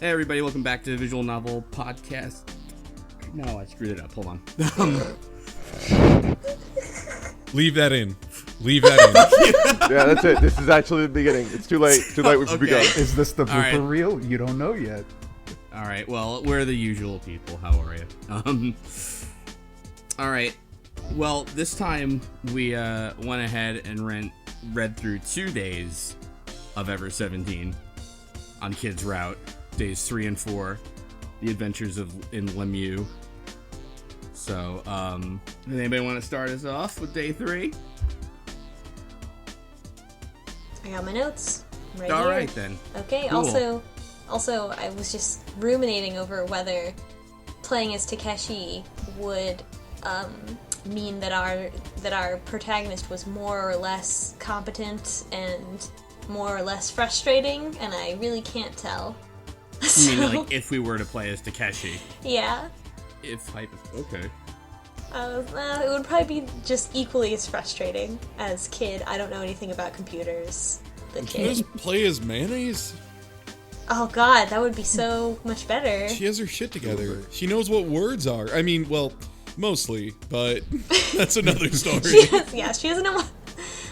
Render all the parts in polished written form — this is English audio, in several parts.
Hey everybody, welcome back to the Visual Novel Podcast. No, I screwed it up. Hold on. Leave that in. Leave that in. Yeah, that's it. This is actually the beginning. It's too late. Too late. We've Okay. begun. Is this the blooper right. reel? You don't know yet. All right, well, we're the usual people. How are you? All right. Well, this time we went ahead and read through 2 days of Ever 17 on Kids Route. Days 3 and 4, The Adventures in Lemieux. So, does anybody want to start us off with day 3? I got my notes. I'm ready. All here. right then. Okay. Cool. Also, I was just ruminating over whether playing as Takeshi would mean that our protagonist was more or less competent and more or less frustrating, and I really can't tell. You mean like if we were to play as Takeshi? Yeah. Okay. It would probably be just equally as frustrating as Kid. I don't know anything about computers. The Can you Kid. just play as Mayonnaise? Oh god, that would be so much better. She has her shit together. She knows what words are. I mean, well, mostly, but that's another story. She doesn't know what...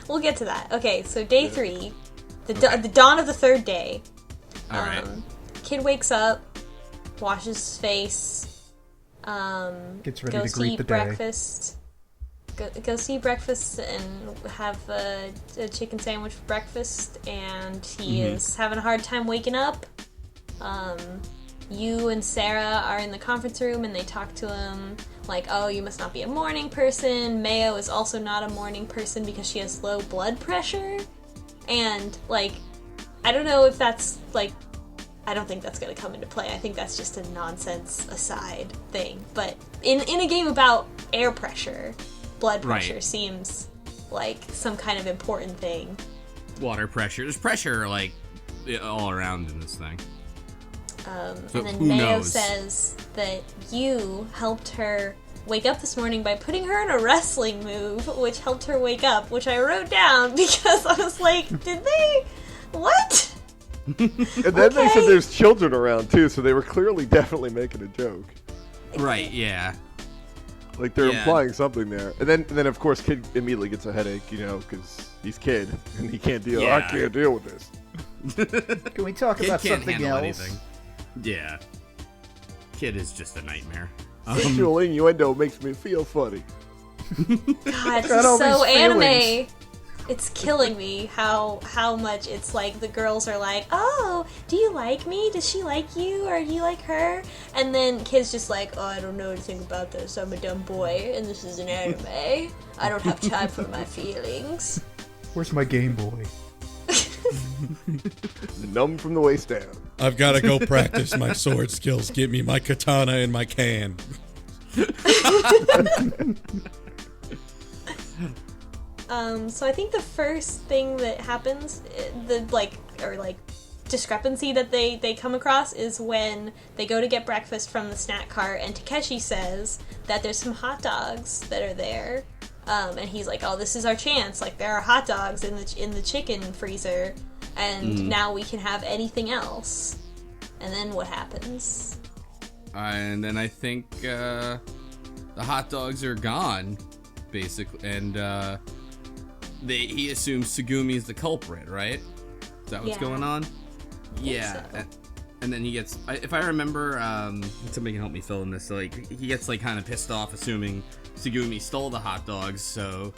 We'll get to that. Okay, so day 3. The dawn of the third day. All right. Kid wakes up, washes his face, Gets ready goes to greet eat the breakfast. Goes to eat breakfast and have a chicken sandwich for breakfast, and he is having a hard time waking up. You and Sarah are in the conference room, and they talk to him like, oh, you must not be a morning person. Mayo is also not a morning person because she has low blood pressure. And, like, I don't know if that's, like, I don't think that's going to come into play. I think that's just a nonsense aside thing. But in a game about air pressure, blood pressure seems like some kind of important thing. Water pressure. There's pressure, like, all around in this thing. So And then who Mayo knows? says that you helped her wake up this morning by putting her in a wrestling move, which helped her wake up, which I wrote down because I was like, did they? What? And then they said there's children around too, so they were clearly definitely making a joke. Right, yeah. Like they're Yeah. implying something there. And then of course Kid immediately gets a headache, you know, because he's Kid and he can't deal. Yeah. I can't deal with this. Can we talk Kid about can't something handle else? anything. Yeah. Kid is just a nightmare. Sexual innuendo makes me feel funny. God, this Got is all so these anime. feelings. It's killing me how much it's like the girls are like, oh, do you like me? Does she like you? Or do you like her? And then Kid's just like, oh, I don't know anything about this. I'm a dumb boy, and this is an anime. I don't have time for my feelings. Where's my Game Boy? Numb from the waist down. I've got to go practice my sword skills. Get me my katana and my can. So I think the first thing that happens, the discrepancy that they come across is when they go to get breakfast from the snack cart, and Takeshi says that there's some hot dogs that are there, and he's like, oh, this is our chance. Like, there are hot dogs in the chicken freezer, and now we can have anything else. And then what happens? And then I think the hot dogs are gone, basically, and he assumes Tsugumi is the culprit, right? Is that what's Yeah. going on? think Yeah. so. And then he gets, if I remember, somebody can help me fill in this. So, like, he gets like kind of pissed off, assuming Tsugumi stole the hot dogs. So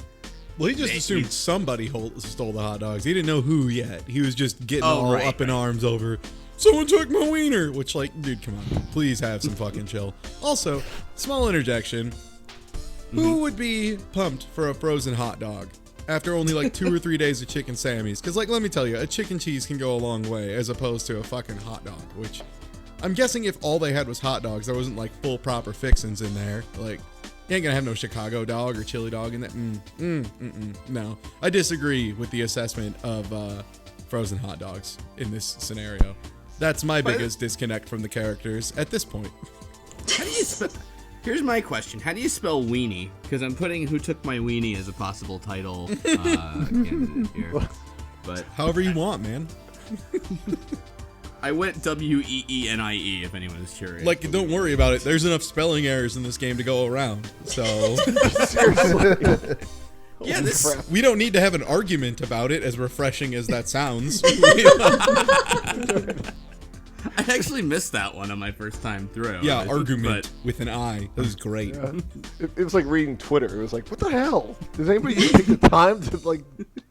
Well, he just assumed somebody stole the hot dogs. He didn't know who yet. He was just getting all up in arms over, someone took my wiener! Which, like, dude, come on. Please have some fucking chill. Also, small interjection. Who would be pumped for a frozen hot dog after only, like, 2 or 3 days of chicken Sammys? Because, like, let me tell you, a chicken cheese can go a long way as opposed to a fucking hot dog, which I'm guessing if all they had was hot dogs, there wasn't, like, full proper fixins in there. Like, you ain't gonna have no Chicago dog or chili dog in that. No. I disagree with the assessment of frozen hot dogs in this scenario. That's my biggest disconnect from the characters at this point. how do you spell? Here's my question: how do you spell weenie? Because I'm putting "Who Took My Weenie" as a possible title candidate here. But However you want, man. I went Weenie if anyone's curious. Like, don't worry about it. There's enough spelling errors in this game to go around. So Seriously. yeah, this we don't need to have an argument about it, as refreshing as that sounds. I actually missed that one on my first time through. Yeah, argument But with an I. That was great. Yeah. It was like reading Twitter. It was like, what the hell? Does anybody take the time to like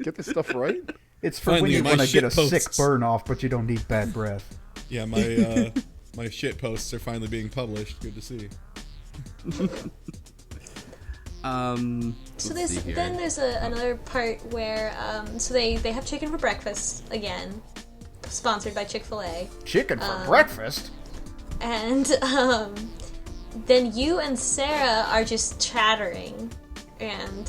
get this stuff right? It's for Finally, when you my want to get a shit sick posts. burn off, but you don't need bad breath. Yeah, my my shit posts are finally being published. Good to see. So let's see here. there's another part where so they have chicken for breakfast again, sponsored by Chick-fil-A, Chicken for breakfast? and then you and Sarah are just chattering, and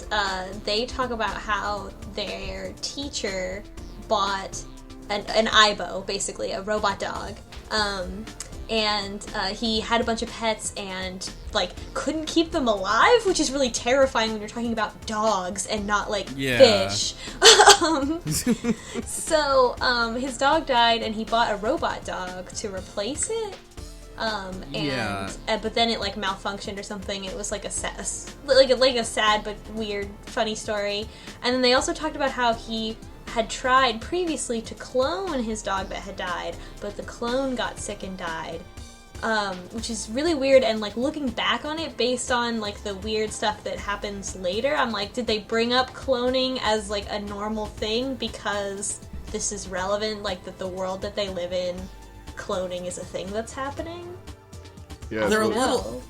they talk about how their teacher bought an Aibo, basically a robot dog, and he had a bunch of pets and like couldn't keep them alive, which is really terrifying when you're talking about dogs and not like fish. So his dog died and he bought a robot dog to replace it. But then it like malfunctioned or something. It was like a sad but weird funny story. And then they also talked about how he had tried previously to clone his dog that had died, but the clone got sick and died. Which is really weird, and like looking back on it based on like the weird stuff that happens later, I'm like, did they bring up cloning as like a normal thing because this is relevant, like that the world that they live in, cloning is a thing that's happening? Yeah, they're a so- little.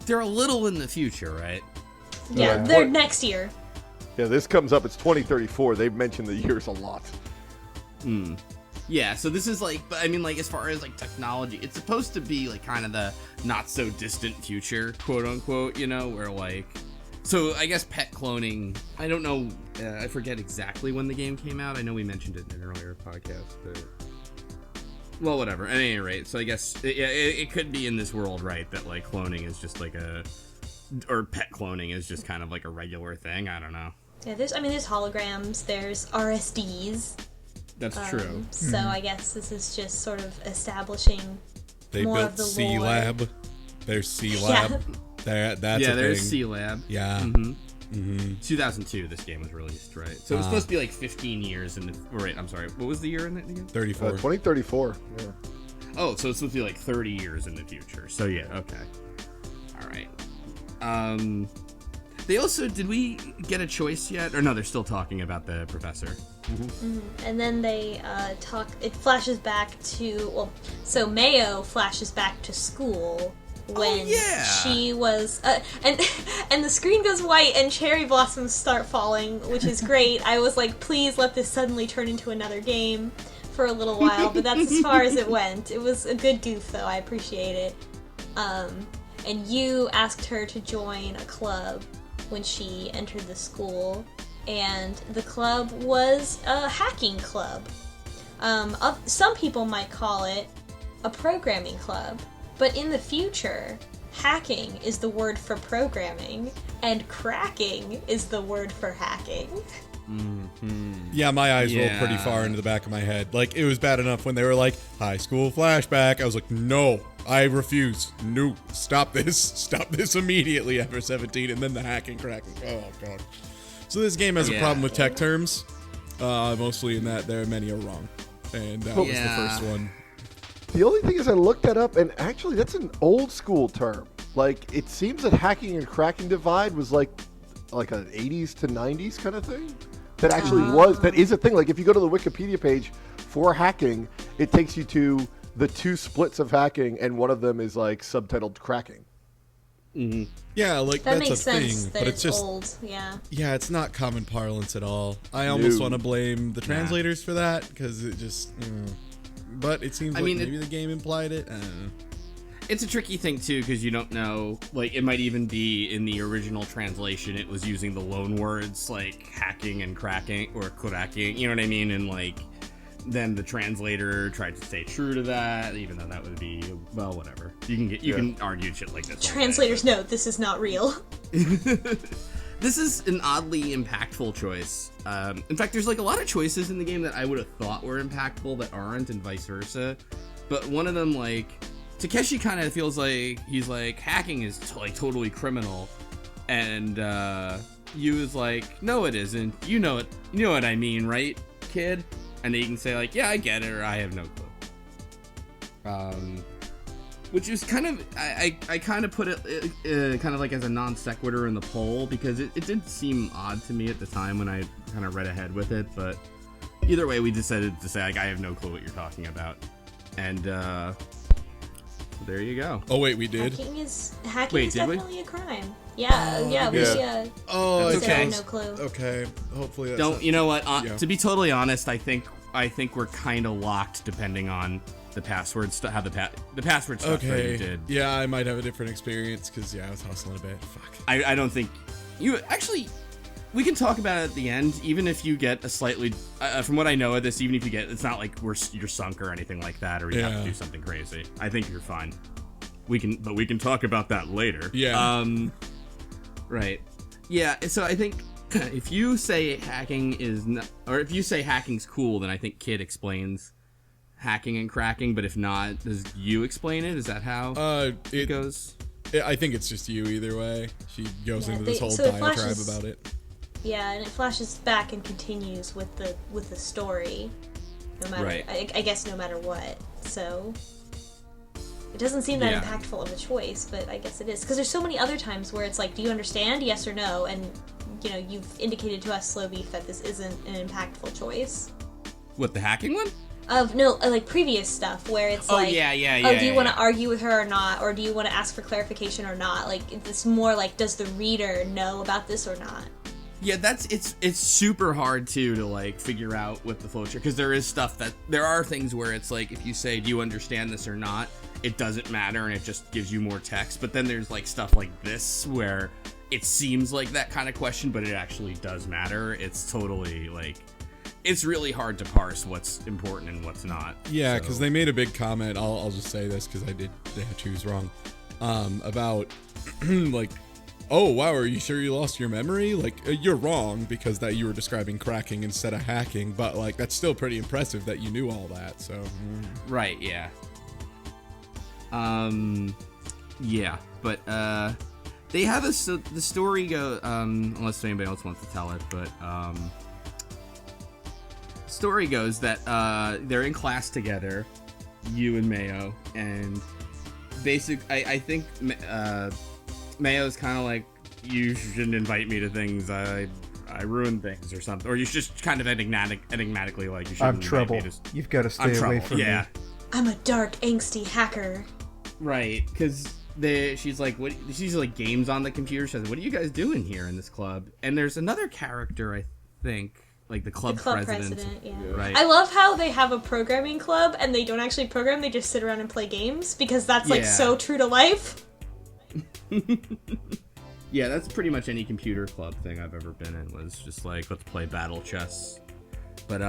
They're a little in the future, right? Yeah, Yeah. they're next year. Yeah, this comes up. It's 2034. They've mentioned the years a lot. Yeah, so this is like, I mean, like, as far as like technology, it's supposed to be like kind of the not so distant future, quote unquote, you know, where like, so I guess pet cloning, I don't know, I forget exactly when the game came out. I know we mentioned it in an earlier podcast, but, well, whatever. At any rate, so I guess it could be in this world, right, that like cloning is just like or pet cloning is just kind of like a regular thing. I don't know. Yeah, there's holograms, there's RSDs. That's true. So I guess this is just sort of establishing They more built of the C lore. Lab. There's C Lab. That's Yeah, a there's thing. C Lab. Yeah. 2002 this game was released, right? So it was supposed to be like 15 years in the... Wait, I'm sorry. What was the year in it again? 34. 2034. Yeah. Oh, so it's supposed to be like 30 years in the future. So yeah, okay. All right. They also... Did we get a choice yet? Or no, they're still talking about the professor. And then they talk. It flashes back to so Mayo flashes back to school when she was, and the screen goes white and cherry blossoms start falling, which is great. I was like, please let this suddenly turn into another game for a little while, but that's as far as it went. It was a good goof though. I appreciate it. And you asked her to join a club when she entered the school. And the club was a hacking club. Some people might call it a programming club, but in the future, hacking is the word for programming, and cracking is the word for hacking. Yeah, my eyes rolled pretty far into the back of my head. Like, it was bad enough when they were like, high school flashback. I was like, no, I refuse. No, stop this. Stop this immediately after 17. And then the hacking, cracking. Oh, God. So this game has a problem with tech terms, mostly in that there are many are wrong, and that was the first one. The only thing is I looked that up, and actually that's an old school term. Like, it seems that hacking and cracking divide was like an 80s to 90s kind of thing. That actually that is a thing. Like, if you go to the Wikipedia page for hacking, it takes you to the two splits of hacking, and one of them is like subtitled cracking. Yeah, like That that's makes a sense thing, that but it's it's just old, yeah. yeah, it's not common parlance at all. I almost No. want to blame the translators for that because it just. But it seems like maybe the game implied it. I don't know. It's a tricky thing too because you don't know. Like, it might even be in the original translation. It was using the loan words like hacking and cracking or cracking. You know what I mean? And like, then the translator tried to stay true to that, even though that would be whatever. You can argue shit like this. all day, Translators note, this is not real. This is an oddly impactful choice. In fact, there's like a lot of choices in the game that I would have thought were impactful that aren't, and vice versa. but one of them, like, Takeshi kind of feels like he's like, hacking is like totally criminal, and Yu is like, no, it isn't. You know it. You know what I mean, right, kid? And then you can say like, yeah, I get it, or I have no clue. Which is kind of, I kind of put it kind of like as a non sequitur in the poll, because it did seem odd to me at the time when I kind of read ahead with it, but either way, we decided to say like, I have no clue what you're talking about, and there you go. Oh wait, we did. Hacking is Wait, definitely a crime. Yeah, we Oh, That's okay. no clue. Okay, hopefully that's Don't not- you know what? Yeah. To be totally honest, I think we're kind of locked depending on the password stuff. How the password stuff that Okay. you did. Yeah, I might have a different experience because I was hustling a bit. Fuck. I don't think you actually. We can talk about it at the end, even if you get a slightly. From what I know of this, even if you get, it's not like you're sunk or anything like that, or you have to do something crazy. I think you're fine. We can talk about that later. Yeah. Right. Yeah. So I think if you say hacking is, or if you say hacking's cool, then I think Kid explains hacking and cracking. But if not, does you explain it? Is that how it goes? I think it's just you either way. She goes into this whole so it diatribe flashes- about it. Yeah, and it flashes back and continues with the story, no matter. Right. I guess no matter what. So it doesn't seem that Yeah. impactful of a choice, but I guess it is, because there's so many other times where it's like, do you understand? Yes or no? And you've indicated to us, slowbeef, that this isn't an impactful choice. What, the hacking one? Like previous stuff where it's Oh, like, yeah, do you want to yeah. argue with her or not, or do you want to ask for clarification or not? Like, it's more like, does the reader know about this or not? Yeah, it's super hard too to like figure out with the flowchart, because there are things where it's like, if you say, do you understand this or not, it doesn't matter and it just gives you more text. But then there's like stuff like this where it seems like that kind of question, but it actually does matter. It's totally like, it's really hard to parse what's important and what's not. Yeah, So- because they made a big comment. I'll just say this because they had choose wrong. About like, oh wow, are you sure you lost your memory? Like, you're wrong because that you were describing cracking instead of hacking, but like that's still pretty impressive that you knew all that. So Right, yeah. Yeah, but they have the story go, unless anybody else wants to tell it, but story goes that they're in class together, you and Mayo, and I think Mayo's kind of like, you shouldn't invite me to things, I ruin things or something, or you just kind of enigmatically like, you shouldn't I'm invite trouble. me to You've got to stay I'm away trouble, from yeah. me. I'm a dark, angsty hacker. Right, because she's like, what? She's like, games on the computer. She says, "What are you guys doing here in this club?" And there's another character, I think, like the club president. Yeah. Right. I love how they have a programming club and they don't actually program; they just sit around and play games, because that's like Yeah. so true to life. Yeah, that's pretty much any computer club thing I've ever been in, was just like, let's play battle chess. But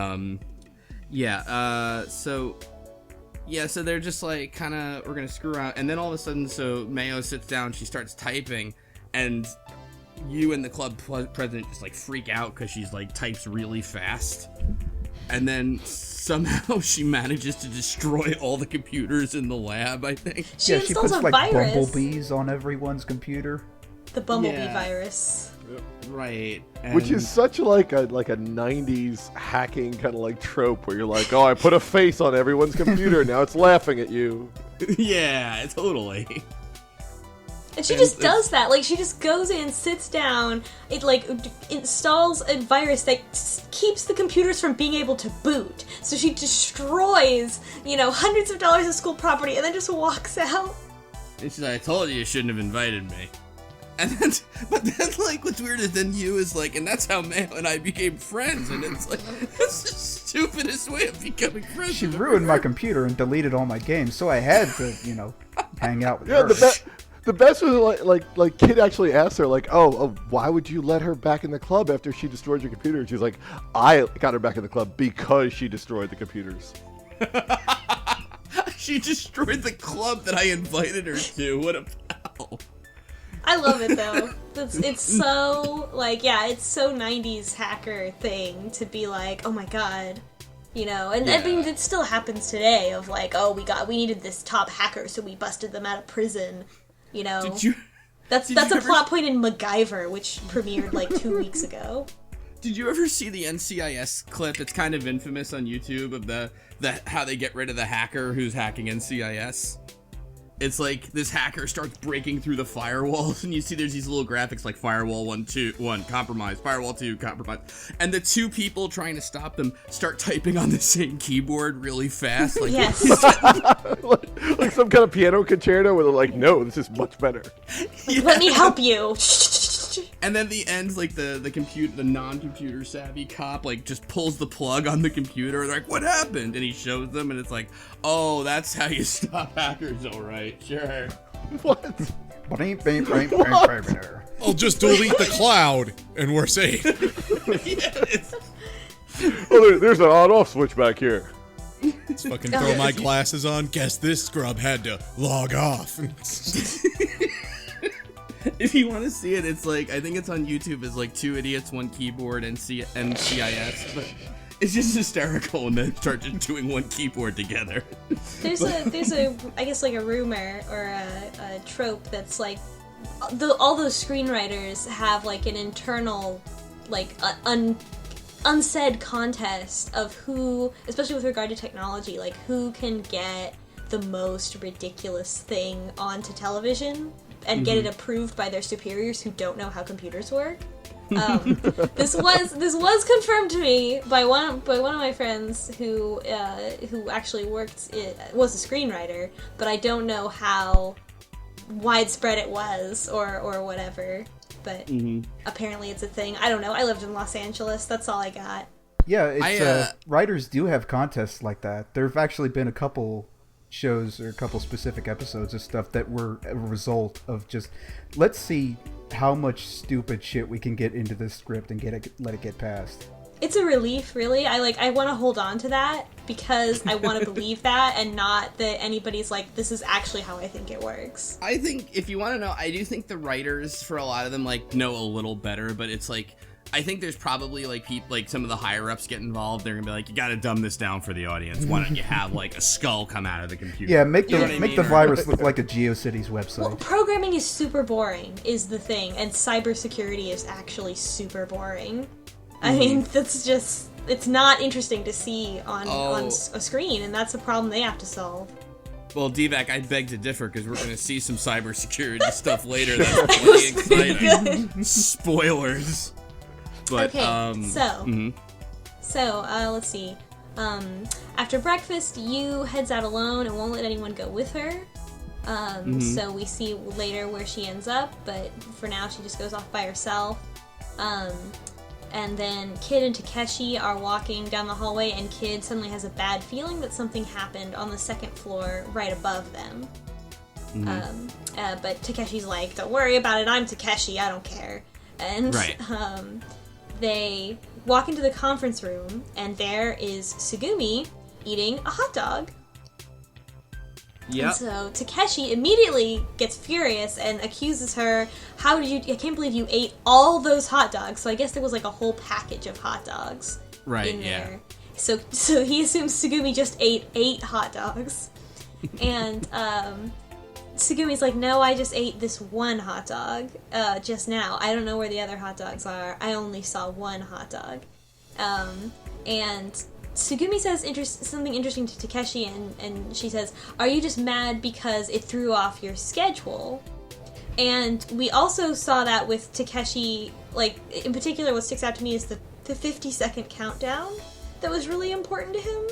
so they're just like, kind of, we're gonna screw around, and then all of a sudden, so Mayo sits down, she starts typing, and you and the club president just like freak out because she's like types really fast, and then somehow she manages to destroy all the computers in the lab, I think. She She installs puts a like virus. bumblebees on everyone's computer. The bumblebee Yeah. virus. Right. Which and- is such like a 90s hacking kind of like trope where you're like, oh, I put a face on everyone's computer, now it's laughing at you. Yeah, totally. And she And just it's- does that. Like, she just goes in, sits down, it like installs a virus that keeps the computers from being able to boot. So she destroys, hundreds of dollars of school property, and then just walks out. And she's like, I told you shouldn't have invited me. And then, but then, like, what's weird is then you is like, and that's how Mayo and I became friends. And it's like, that's the stupidest way of becoming friends. She I've ruined ever my heard. computer and deleted all my games, so I had to, hang out with Yeah, her. the best was like Kid actually asked her like, oh, why would you let her back in the club after she destroyed your computer? And she's like, I got her back in the club because she destroyed the computers. She destroyed the club that I invited her to. What a pal. I love it though. It's so like, yeah, it's so 90s hacker thing to be like, oh my god, You know, and I mean, it still happens today of like, oh, we needed this top hacker, so we busted them out of prison. You know, that's a plot point in MacGyver, which premiered like 2 weeks ago. Did you ever see the NCIS clip? It's kind of infamous on YouTube of the how they get rid of the hacker who's hacking NCIS. It's like this hacker starts breaking through the firewalls, and you see there's these little graphics like firewall 1 compromised, firewall 2 compromised, and the two people trying to stop them start typing on the same keyboard really fast. Like, yes. like some kind of piano concerto where they're like, no, this is much better. Like, let me help you. And then the end, like the non-computer savvy cop like just pulls the plug on the computer. They're like, what happened? And he shows them, and it's like, oh, that's how you stop hackers, all right, sure. What? I'll just delete the cloud, and we're safe. Oh, there's an on-off switch back here. Let's fucking throw my glasses on. Guess this scrub had to log off. If you want to see it, it's like, I think it's on YouTube, it's like 2 idiots, 1 keyboard, and NCIS, but it's just hysterical when they start just doing 1 keyboard together. There's a I guess like a rumor or a trope that's like, all those screenwriters have like an internal, like, unsaid contest of who, especially with regard to technology, like who can get the most ridiculous thing onto television and get it approved by their superiors who don't know how computers work. This was confirmed to me by one of my friends who actually was a screenwriter, but I don't know how widespread it was or whatever. But apparently it's a thing. I don't know. I lived in Los Angeles. That's all I got. Yeah, it's writers do have contests like that. There have actually been a couple shows or a couple specific episodes of stuff that were a result of just, let's see how much stupid shit we can get into this script and let it get past. It's a relief, really. I want to hold on to that because I want to believe that and not that anybody's like, this is actually how I think it works. I think, if you want to know, I do think the writers, for a lot of them, like, know a little better, but it's like, I think there's probably like some of the higher ups get involved. They're gonna be like, you gotta dumb this down for the audience. Why don't you have like a skull come out of the computer? Yeah, make the virus look like a GeoCities website. Well, programming is super boring, is the thing, and cybersecurity is actually super boring. I mean, that's just, it's not interesting to see on a screen, and that's a problem they have to solve. Well, D-Vac, I beg to differ, because we're going to see some cybersecurity stuff later that's really exciting. Spoilers. But, okay, so let's see. After breakfast, Yu heads out alone and won't let anyone go with her. So we see later where she ends up, but for now she just goes off by herself. And then Kid and Takeshi are walking down the hallway, and Kid suddenly has a bad feeling that something happened on the second floor right above them. But Takeshi's like, don't worry about it, I'm Takeshi, I don't care. And they walk into the conference room, and there is Tsugumi eating a hot dog. Yep. And so Takeshi immediately gets furious and accuses her, I can't believe you ate all those hot dogs. So I guess there was like a whole package of hot dogs in there. So he assumes Tsugumi just ate 8 hot dogs. And Tsugumi's like, no, I just ate this one hot dog just now. I don't know where the other hot dogs are. I only saw one hot dog. And Tsugumi says something interesting to Takeshi, and she says, are you just mad because it threw off your schedule? And we also saw that with Takeshi, like, in particular what sticks out to me is the 50-second countdown that was really important to him.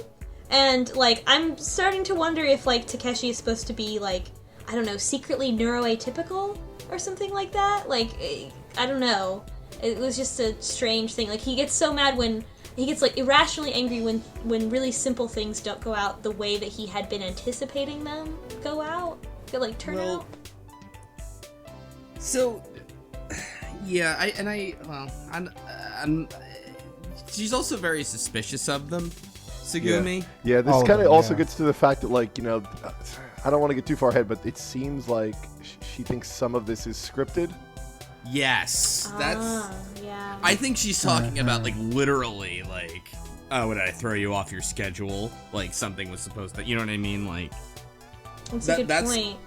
And, like, I'm starting to wonder if, like, Takeshi is supposed to be, like, I don't know, secretly neuroatypical or something like that. Like, I don't know. It was just a strange thing. Like, he gets so mad when he gets, like, irrationally angry when really simple things don't go out the way that he had been anticipating them turn out. So, yeah, I'm she's also very suspicious of them, Tsugumi. Yeah, this kind of also gets to the fact that, like, you know, I don't want to get too far ahead, but it seems like she thinks some of this is scripted. Yes, that's. Yeah. I think she's talking about, like, literally, like, oh, did I throw you off your schedule? Like, something was supposed to, you know what I mean? Like, that's a good point.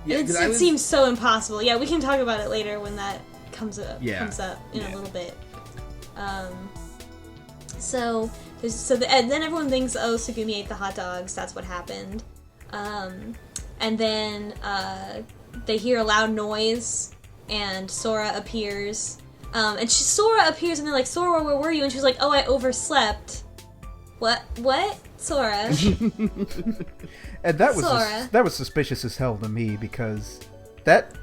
Yeah, it seems so impossible. Yeah, we can talk about it later when that comes up in a little bit. And then everyone thinks, oh, Sugumi ate the hot dogs. That's what happened. And then they hear a loud noise, and Sora appears. Sora appears, and they're like, Sora, where were you? And she's like, oh, I overslept. What? Sora? And that was suspicious as hell to me, because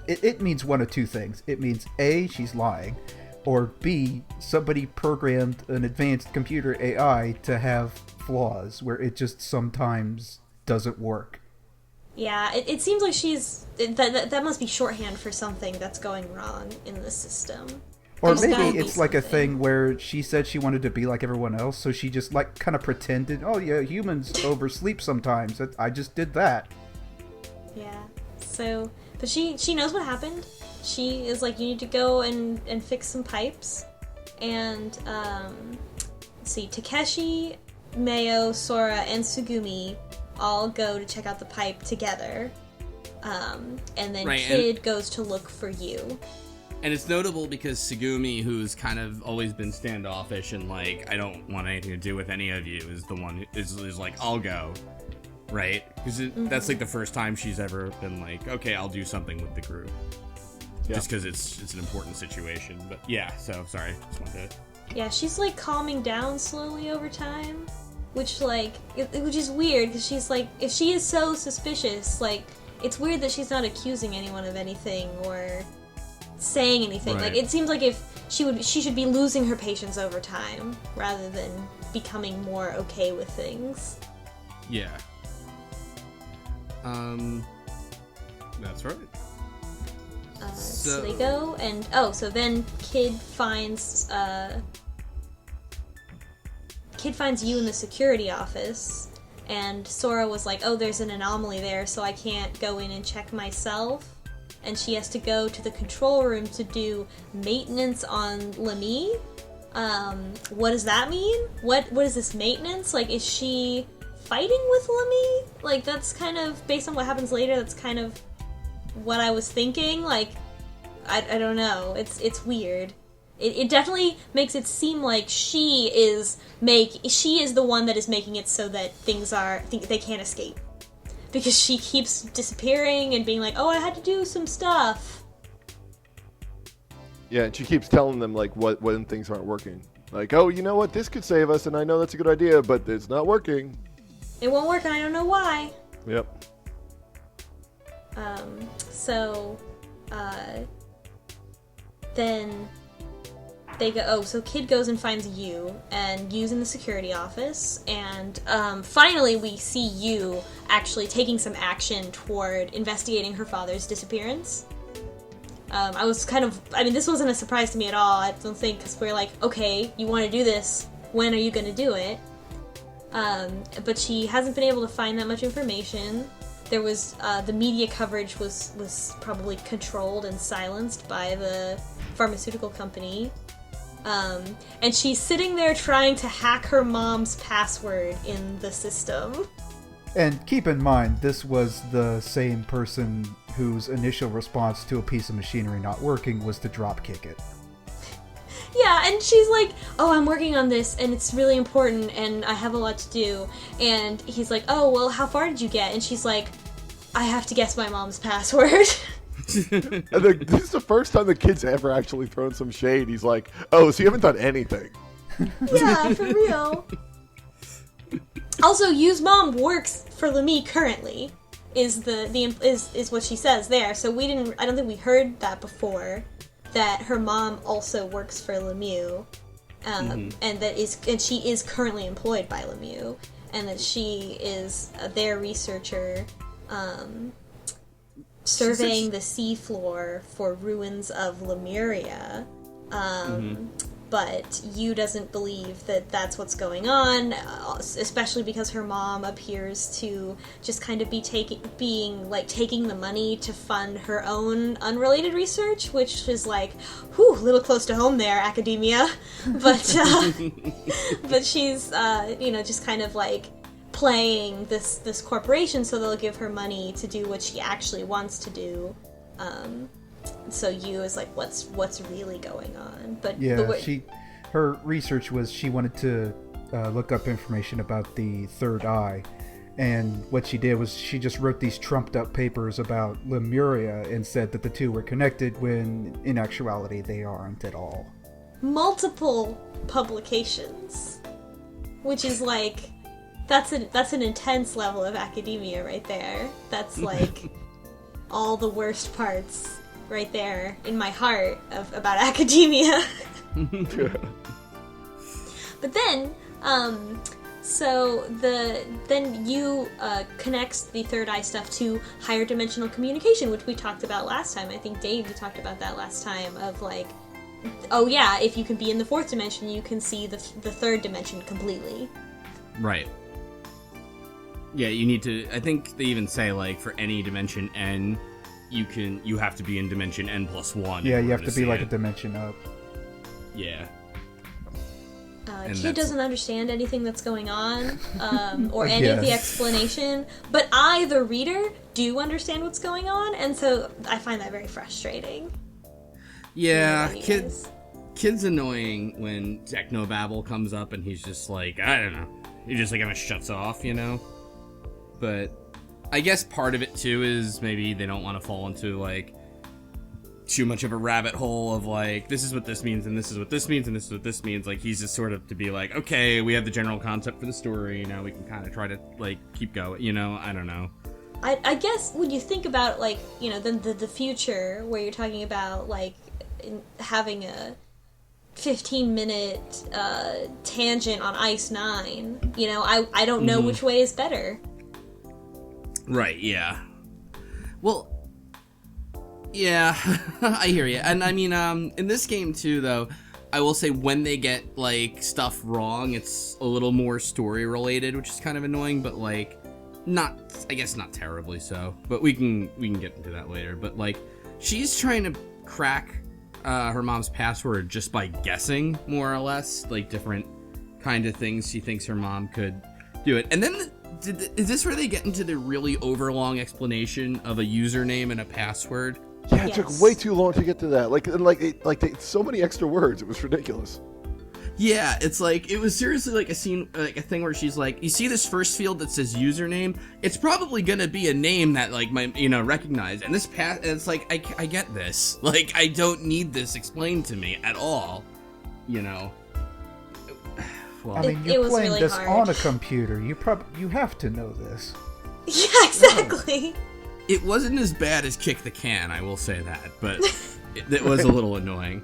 it means one of two things. It means A, she's lying, or B, somebody programmed an advanced computer AI to have flaws where it just sometimes doesn't work. Yeah, it seems like that must be shorthand for something that's going wrong in the system. Or maybe it's like a thing where she said she wanted to be like everyone else, so she just like kind of pretended, oh yeah, humans oversleep sometimes. I just did that. Yeah. So, but she knows what happened. She is like, you need to go and fix some pipes. And let's see, Takeshi, Mayo, Sora, and Sugumi all go to check out the pipe together. And then Kid goes to look for you. And it's notable because Sugumi, who's kind of always been standoffish and like, I don't want anything to do with any of you, is the one who is like, I'll go, right? Because that's like the first time she's ever been like, okay, I'll do something with the group. Yeah. Just because it's an important situation. But yeah, so sorry, just wanted to... Yeah, she's like calming down slowly over time, which is weird, because she's like, if she is so suspicious, like, it's weird that she's not accusing anyone of anything or saying anything. Right. Like, it seems like if she should be losing her patience over time rather than becoming more okay with things. Yeah. That's right. So they go and so then Kid finds you in the security office, and Sora was like, oh, there's an anomaly there, so I can't go in and check myself. And she has to go to the control room to do maintenance on Lemmy. What does that mean? What is this maintenance? Like, is she fighting with Lemmy? Like, that's kind of, based on what happens later, that's kind of what I was thinking. Like, I don't know. It's weird. It definitely makes it seem like she is the one that is making it so that they can't escape. Because she keeps disappearing and being like, oh, I had to do some stuff. Yeah, and she keeps telling them, like, when things aren't working. Like, oh, you know what? This could save us, and I know that's a good idea, but it's not working. It won't work, and I don't know why. Yep. Then they go, so Kid goes and finds you, and Yu's in the security office, and finally we see Yu actually taking some action toward investigating her father's disappearance. This wasn't a surprise to me at all, I don't think, because we're like, okay, you want to do this, when are you going to do it? But she hasn't been able to find that much information. There was, the media coverage was probably controlled and silenced by the pharmaceutical company. And she's sitting there trying to hack her mom's password in the system. And keep in mind, this was the same person whose initial response to a piece of machinery not working was to dropkick it. Yeah, and she's like, oh, I'm working on this, and it's really important, and I have a lot to do. And he's like, oh, well, how far did you get? And she's like, I have to guess my mom's password. This is the first time the kid's ever actually thrown some shade. He's like, oh, so you haven't done anything. Yeah, for real. Also, Yu's mom works for Lemmy currently, is what she says there. So I don't think we heard that before, that her mom also works for Lemieux, and she is currently employed by Lemieux, and that she is their researcher, surveying the seafloor for ruins of Lemuria. but Yu doesn't believe that that's what's going on, especially because her mom appears to just kind of be taking the money to fund her own unrelated research, which is like, whew, a little close to home there, academia. But but she's just kind of like playing this corporation, so they'll give her money to do what she actually wants to do. So Yu is like, what's really going on? But yeah, her research was she wanted to look up information about the third eye, and what she did was she just wrote these trumped up papers about Lemuria and said that the two were connected when in actuality they aren't at all. Multiple publications, which is like that's an intense level of academia right there. That's like all the worst parts right there in my heart about academia. But then, then Yu connects the third eye stuff to higher dimensional communication, which we talked about last time. I think Dave, you talked about that last time, of like, oh yeah, if you can be in the fourth dimension, you can see the third dimension completely. Right. Yeah, you need to, I think they even say, like, for any dimension N, you have to be in dimension N+1. Yeah, you have to be like a dimension up. Yeah. Kid doesn't understand anything that's going on, or any of the explanation, but I, the reader, do understand what's going on, and so I find that very frustrating. Yeah, kid's annoying when technobabble comes up and he's just like, I don't know, he just like kind of shuts off, you know? But I guess part of it too is maybe they don't want to fall into like too much of a rabbit hole of like, this is what this means and this is what this means and this is what this means. Like, he's just sort of to be like, okay, we have the general concept for the story, now we can kind of try to like keep going, you know? I don't know. I guess when you think about like, you know, the future where you're talking about like having a 15-minute tangent on Ice 9, you know, I don't know which way is better. Right, yeah. Well, yeah, I hear you. And I mean, in this game too, though, I will say when they get, like, stuff wrong, it's a little more story-related, which is kind of annoying, but, like, I guess not terribly so. But we can get into that later. But, like, she's trying to crack her mom's password just by guessing, more or less, like, different kind of things she thinks her mom could do it. And then is this where they get into the really overlong explanation of a username and a password? Yeah, it took way too long to get to that. So many extra words. It was ridiculous. Yeah, it's like, it was seriously like a scene, like a thing where she's like, you see this first field that says username? It's probably gonna be a name that like might, you know, recognize. And this and it's like, I get this. Like, I don't need this explained to me at all. You know. Well, I mean, you're playing really this hard on a computer. You have to know this. Yeah, exactly. It wasn't as bad as Kick the Can, I will say that, but it was a little annoying.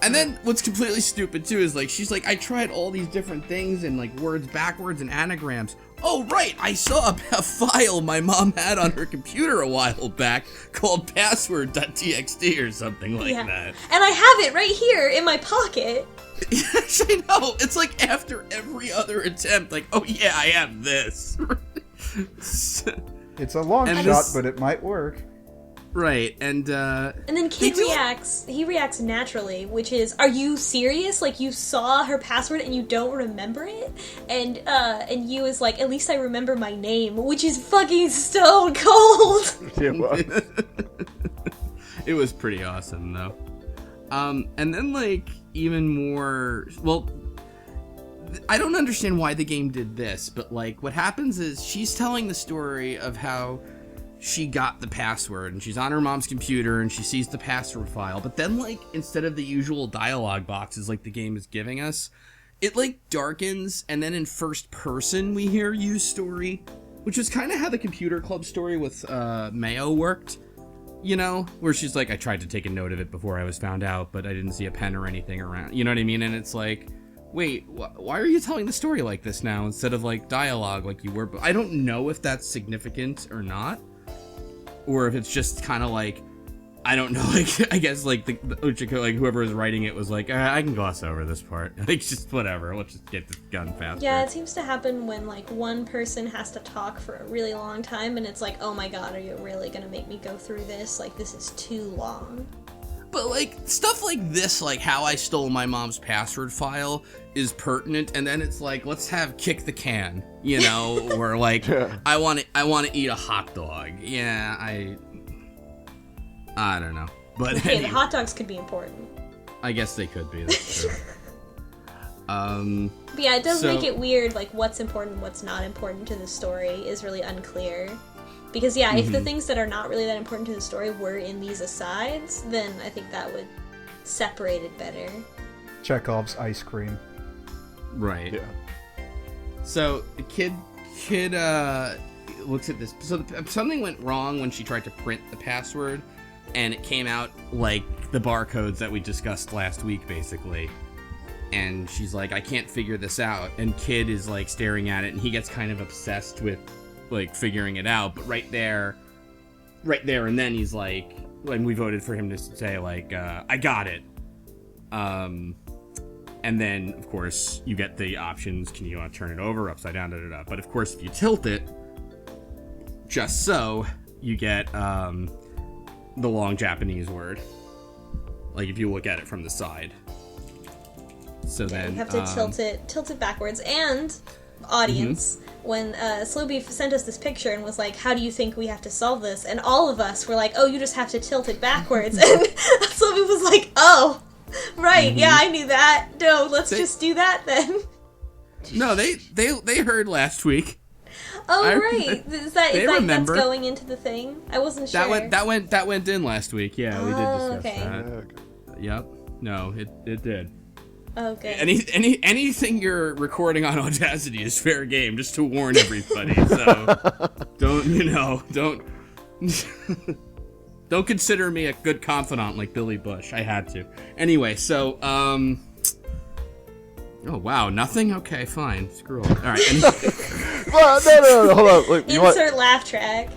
And then what's completely stupid too is like, she's like, I tried all these different things and like words backwards and anagrams. Oh right, I saw a file my mom had on her computer a while back called password.txt or something like that. And I have it right here in my pocket. Yes, I know. It's like after every other attempt, like, oh yeah, I have this. It's a long shot, but it might work. Right, and then Kid reacts naturally, which is, are you serious? Like, you saw her password and you don't remember it? And Yu is like, at least I remember my name, which is fucking stone cold. It was pretty awesome, though. And then, like, even more, well, I don't understand why the game did this, but, like, what happens is she's telling the story of how she got the password, and she's on her mom's computer, and she sees the password file, but then, like, instead of the usual dialogue boxes like the game is giving us, it, like, darkens, and then in first person we hear Yu's story, which was kind of how the computer club story with Mayo worked, you know, where she's like, I tried to take a note of it before I was found out, but I didn't see a pen or anything around, you know what I mean? And it's like, wait, why are you telling the story like this now instead of, like, dialogue like you were? But I don't know if that's significant or not. Or if it's just kind of like, I don't know. Like, I guess like the Uchiko, like whoever was writing it was like, I can gloss over this part. Like, just whatever. Let's just get this done faster. Yeah, it seems to happen when like one person has to talk for a really long time, and it's like, oh my god, are you really gonna make me go through this? Like, this is too long. But like stuff like this, like how I stole my mom's password file, is pertinent, and then it's like, let's have kick the can, you know, or like I want to eat a hot dog. Yeah, I don't know. But Okay, anyway, the hot dogs could be important. I guess they could be. That's true. But yeah, it does make it weird, like what's important, what's not important to the story is really unclear. Because yeah, if the things that are not really that important to the story were in these asides, then I think that would separate it better. Chekhov's ice cream. Right. Yeah. So the kid looks at this. So something went wrong when she tried to print the password, and it came out like the barcodes that we discussed last week, basically. And she's like, I can't figure this out. And Kid is like staring at it, and he gets kind of obsessed with like figuring it out. But right there and then he's like, when we voted for him to say like, I got it. And then of course you get the options. Can you want to turn it over, upside down, da da da. But of course if you tilt it, just so, you get the long Japanese word. Like if you look at it from the side. So Yeah, then you have to tilt it backwards. And audience, when Slowbeef sent us this picture and was like, how do you think we have to solve this? And all of us were like, oh, you just have to tilt it backwards. And Slowbeef was like, oh, right, yeah, I knew that. No, let's just do that then. No, they heard last week. Oh, right. Is that remember. that's going into the thing? I wasn't sure. That went in last week. Yeah, we did discuss okay. that. Yeah, okay. Yep. No, it did. Okay. Anything you're recording on Audacity is fair game, just to warn everybody. So don't don't consider me a good confidant like Billy Bush. I had to. Anyway, so oh wow, nothing? Okay, fine. Screw it. All right. Well, no, hold on. Look, Insert laugh track.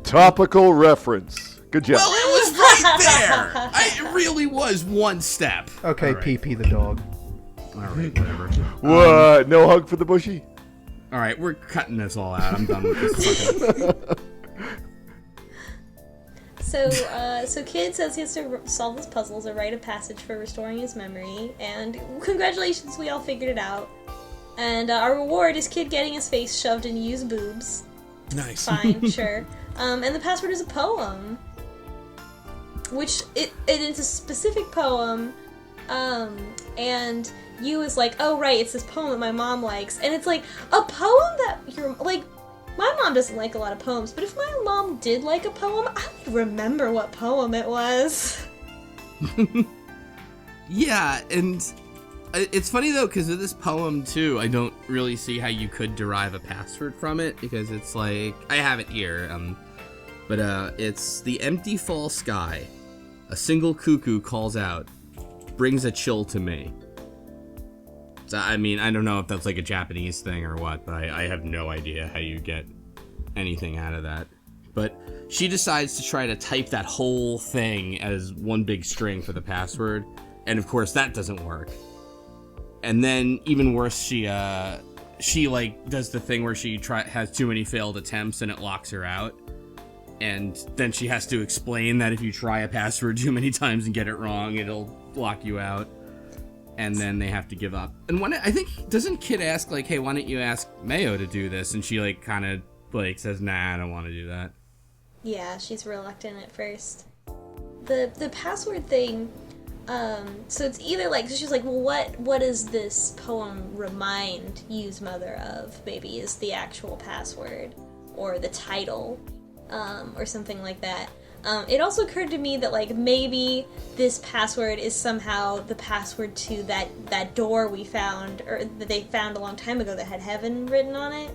Topical reference. Good job. Well, it was right there. It really was one step. Okay, right. PP the dog. All right, whatever. What? No hug for the bushy? All right, we're cutting this all out. I'm done with this. So Kid says he has to solve this puzzle as a rite of passage for restoring his memory, and congratulations, we all figured it out. And our reward is Kid getting his face shoved in used boobs. Nice. Fine, sure. And the password is a poem, which it is a specific poem, and you is like, oh right, it's this poem that my mom likes, and it's like a poem that you're like. My mom doesn't like a lot of poems, but if my mom did like a poem, I would remember what poem it was. Yeah, and it's funny though, because of this poem too, I don't really see how you could derive a password from it, because it's like, I have it here, but it's the empty fall sky, a single cuckoo calls out, brings a chill to me. So, I mean, I don't know if that's like a Japanese thing or what, but I have no idea how you get anything out of that. But she decides to try to type that whole thing as one big string for the password, and of course that doesn't work. And then, even worse, she like does the thing where she has too many failed attempts and it locks her out. And then she has to explain that if you try a password too many times and get it wrong, it'll lock you out. And then they have to give up. And when I think, doesn't Kid ask like, hey, why don't you ask Mayo to do this? And she like kind of like says, nah, I don't want to do that. Yeah, she's reluctant at first. The password thing, so it's either like, so she's like, well, what does this poem remind Yu's mother of? Maybe is the actual password or the title, or something like that. It also occurred to me that, like, maybe this password is somehow the password to that door we found, or that they found a long time ago that had heaven written on it.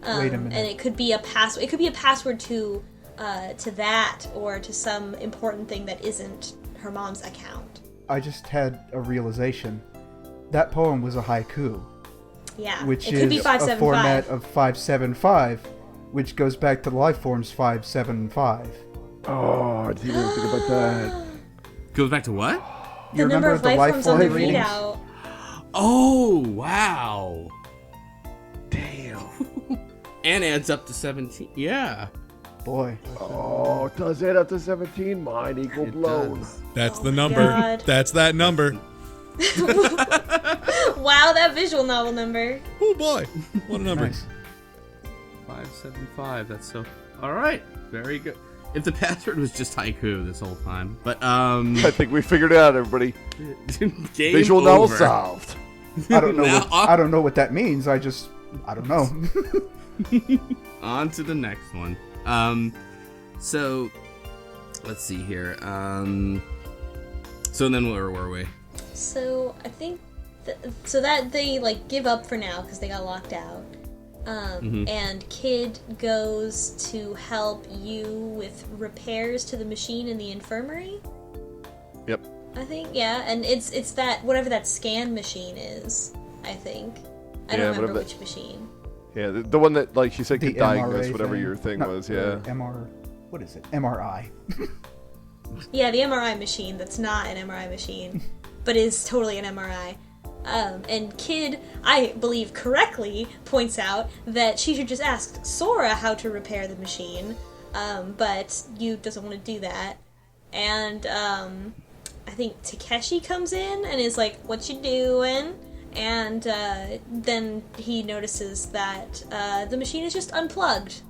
Wait a minute. And it could be a password. It could be a password to that, or to some important thing that isn't her mom's account. I just had a realization. That poem was a haiku. Yeah, Which it could be is 575. a format of 575, which goes back to the life forms 575. Oh, I didn't even think about that. Goes back to what? The number of life forms on the readings? readout. Oh, wow. Damn. And adds up to 17. Yeah. Boy. Oh, does it up to 17? Mind equal blown. does. That's Oh the my number. God. That's that number. Wow, that visual novel number. Oh boy, what a number. Nice. 575. That's so. All right. Very good. If the password was just haiku this whole time, but I think we figured it out, everybody. game Visual novel over. solved. I don't know. Now, I don't know what that means. I don't know. On to the next one. So let's see here. So then where were we? So I think, so that they like give up for now because they got locked out. And Kid goes to help you with repairs to the machine in the infirmary. Yep. I think, yeah, and it's that whatever that scan machine is. I think I don't remember which machine. Yeah, the one that, like she said, could The diagnose MRA whatever thing. your thing Not was. Yeah. What is it? MRI. Yeah, the MRI machine that's not an MRI machine, but is totally an MRI. And Kid, I believe correctly, points out that she should just ask Sora how to repair the machine, but Yu doesn't want to do that. And I think Takeshi comes in and is like, "What you doing?" And then he notices that the machine is just unplugged.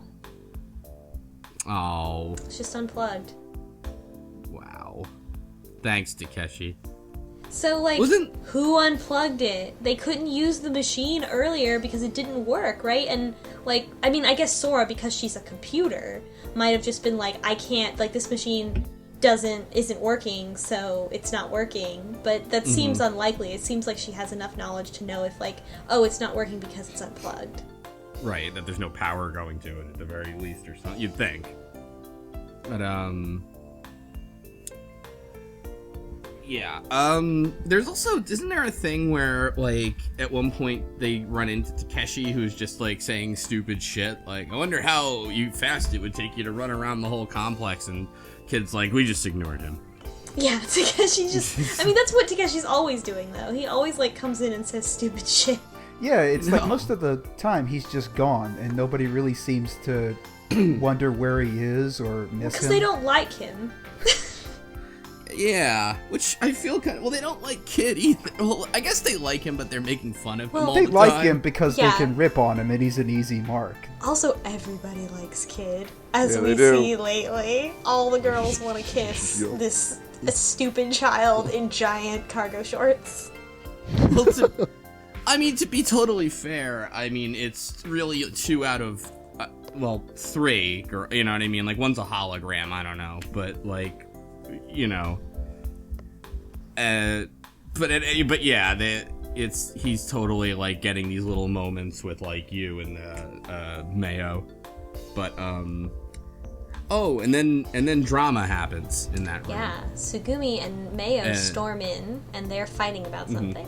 Oh, It's just unplugged. wow. Thanks, Takeshi. So, like, Wasn't- who unplugged it? They couldn't use the machine earlier because it didn't work, right? And, like, I mean, I guess Sora, because she's a computer, might have just been like, I can't, like, this machine isn't working, so it's not working. But that seems unlikely. It seems like she has enough knowledge to know if, like, oh, it's not working because it's unplugged. Right, that there's no power going to it at the very least or something. You'd think. But, yeah. There's also, isn't there a thing where, like, at one point they run into Takeshi who's just, like, saying stupid shit? Like, I wonder how fast it would take you to run around the whole complex, and Kid's like, we just ignored him. Yeah, Takeshi just... I mean, that's what Takeshi's always doing, though. He always, like, comes in and says stupid shit. Yeah, it's like most of the time he's just gone, and nobody really seems to wonder where he is or miss him. Because they don't like him. Yeah, which I feel kind of... Well, they don't like Kid either. Well, I guess they like him, but they're making fun of him all They the like time. him because Yeah. they can rip on him, and he's an easy mark. Also, everybody likes Kid, as Yeah, we they do. see lately. All the girls want to kiss Yup. this stupid child in giant cargo shorts. Well, I mean, to be totally fair, I mean, it's really 2 out of, 3, you know what I mean? Like, one's a hologram, I don't know, but, like, you know. But yeah, he's totally, like, getting these little moments with, like, you and, Mayo. But, oh, and then drama happens in that room. Yeah, Sugumi and Mayo storm in, and they're fighting about something.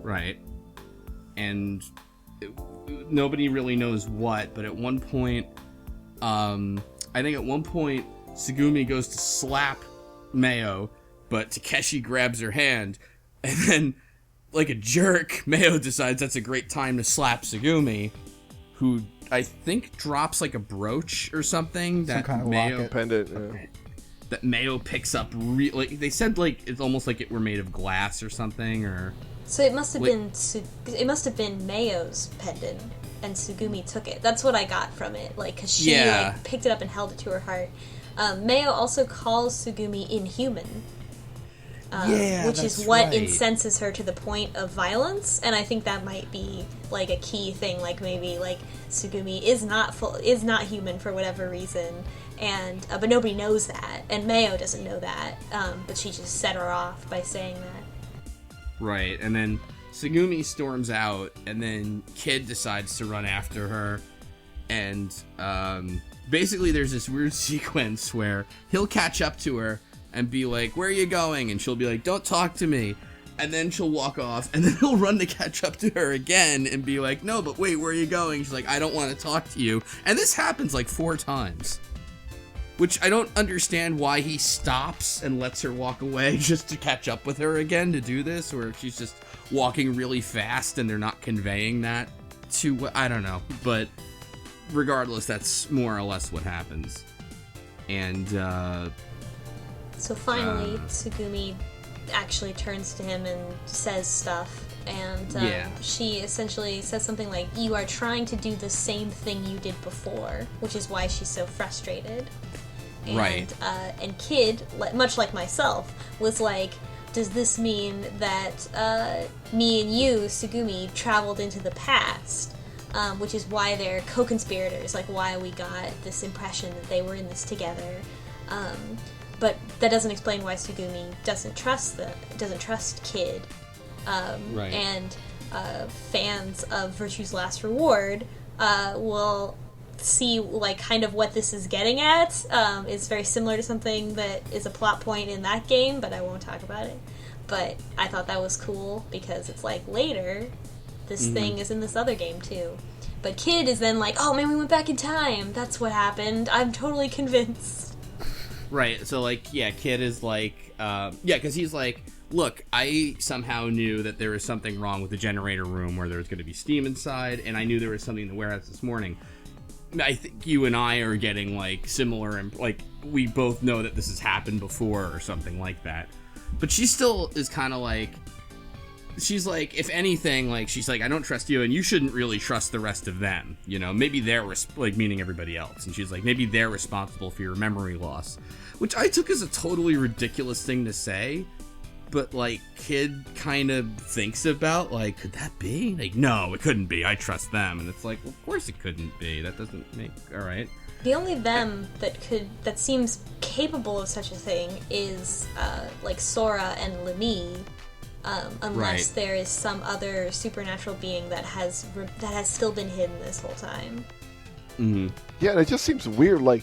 Right. And nobody really knows what, but at one point, I think at one point, Sugumi goes to slap Mayo, but Takeshi grabs her hand, and then, like a jerk, Mayo decides that's a great time to slap Sugumi, who I think drops like a brooch or something that kind of Mayo locket. Pendant. Yeah. that Mayo picks up. Like they said, like it's almost like it were made of glass or something, or. So it must have Wait. been Mayo's pendant, and Sugumi took it. That's what I got from it, like, because she Yeah. like picked it up and held it to her heart. Mayo also calls Sugumi inhuman. Which is that's what right. incenses her to the point of violence, and I think that might be like a key thing. Like maybe like Sugumi is not human for whatever reason, and but nobody knows that, and Mayo doesn't know that. But she just set her off by saying that. Right, and then Sugumi storms out, and then Kid decides to run after her, and basically there's this weird sequence where he'll catch up to her and be like, "Where are you going?" And she'll be like, "Don't talk to me." And then she'll walk off, and then he'll run to catch up to her again and be like, "No, but wait, where are you going?" She's like, "I don't want to talk to you." And this happens like 4 times. which I don't understand why he stops and lets her walk away just to catch up with her again to do this, or if she's just walking really fast and they're not conveying that to, I don't know, but regardless, that's more or less what happens. And so finally Tsugumi actually turns to him and says stuff, and she essentially says something like, you are trying to do the same thing you did before, which is why she's so frustrated. And, right. And Kid, much like myself, was like, does this mean that me and you, Tsugumi, traveled into the past? Which is why they're co-conspirators, like why we got this impression that they were in this together. But that doesn't explain why Tsugumi doesn't trust Kid. Right. And fans of Virtue's Last Reward will see like kind of what this is getting at. It's very similar to something that is a plot point in that game, but I won't talk about it. But I thought that was cool because it's like later this thing is in this other game too. But Kid is then like, oh man, we went back in time. That's what happened. I'm totally convinced. Right, so like, yeah, Kid is like, because he's like, look, I somehow knew that there was something wrong with the generator room where there was going to be steam inside, and I knew there was something in the warehouse this morning. I think you and I are getting like similar, and like we both know that this has happened before or something like that. But she still is kind of like, she's like, if anything, like, she's like, I don't trust you, and you shouldn't really trust the rest of them. You know, maybe they're, like, meaning everybody else. And she's like, maybe they're responsible for your memory loss. Which I took as a totally ridiculous thing to say. But, like, Kid kind of thinks about, like, could that be? Like, no, it couldn't be. I trust them. And it's like, well, of course it couldn't be. That doesn't make, all right. The only them that seems capable of such a thing is, like, Sora and Lemmy. Unless there is some other supernatural being that has still been hidden this whole time. Mm-hmm. Yeah, and it just seems weird. Like,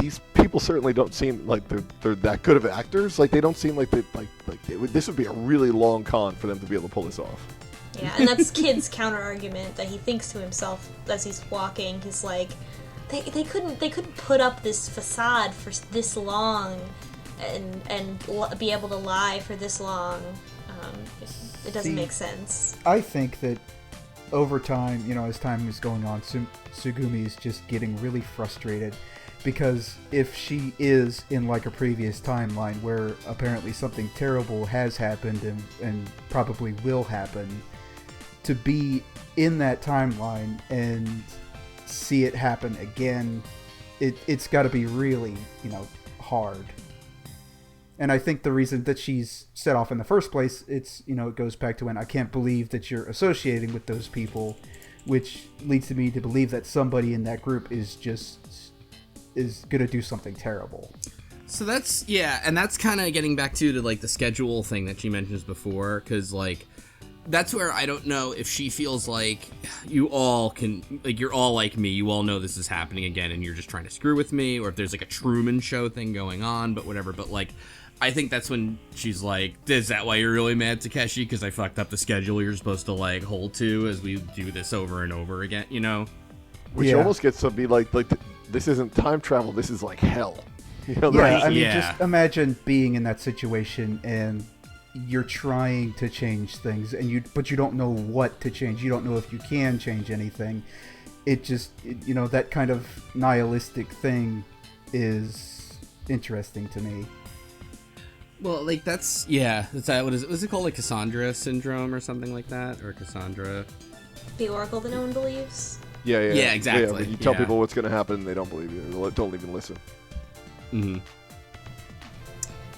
these people certainly don't seem like they're that good of actors. Like, they don't seem like this would be a really long con for them to be able to pull this off. Yeah, and that's Kid's counter argument that he thinks to himself as he's walking. He's like, they couldn't put up this facade for this long, and be able to lie for this long. It doesn't make sense. I think that over time, you know, as time is going on, Tsugumi is just getting really frustrated because if she is in like a previous timeline where apparently something terrible has happened and probably will happen, to be in that timeline and see it happen again, it's got to be really, you know, hard. And I think the reason that she's set off in the first place, it goes back to when I can't believe that you're associating with those people, which leads to me to believe that somebody in that group is going to do something terrible. So that's, yeah, and that's kind of getting back to like the schedule thing that she mentions before, because like, that's where I don't know if she feels like you all can, like, you're all like me, you all know this is happening again and you're just trying to screw with me, or if there's like a Truman Show thing going on, but whatever. But like, I think that's when she's like, is that why you're really mad, Takeshi? Because I fucked up the schedule you're supposed to like hold to as we do this over and over again, you know? Which almost gets to be like this isn't time travel, this is like hell. You know, yeah, right, I mean, yeah. Just imagine being in that situation and you're trying to change things, but you don't know what to change. You don't know if you can change anything. That kind of nihilistic thing is interesting to me. Well, like, that's that, what is it? Was it called, like, Cassandra syndrome or something like that? Or Cassandra? The oracle that no one believes? Yeah, exactly. Yeah, when you tell people what's going to happen, they don't believe you. They don't even listen. Mm-hmm.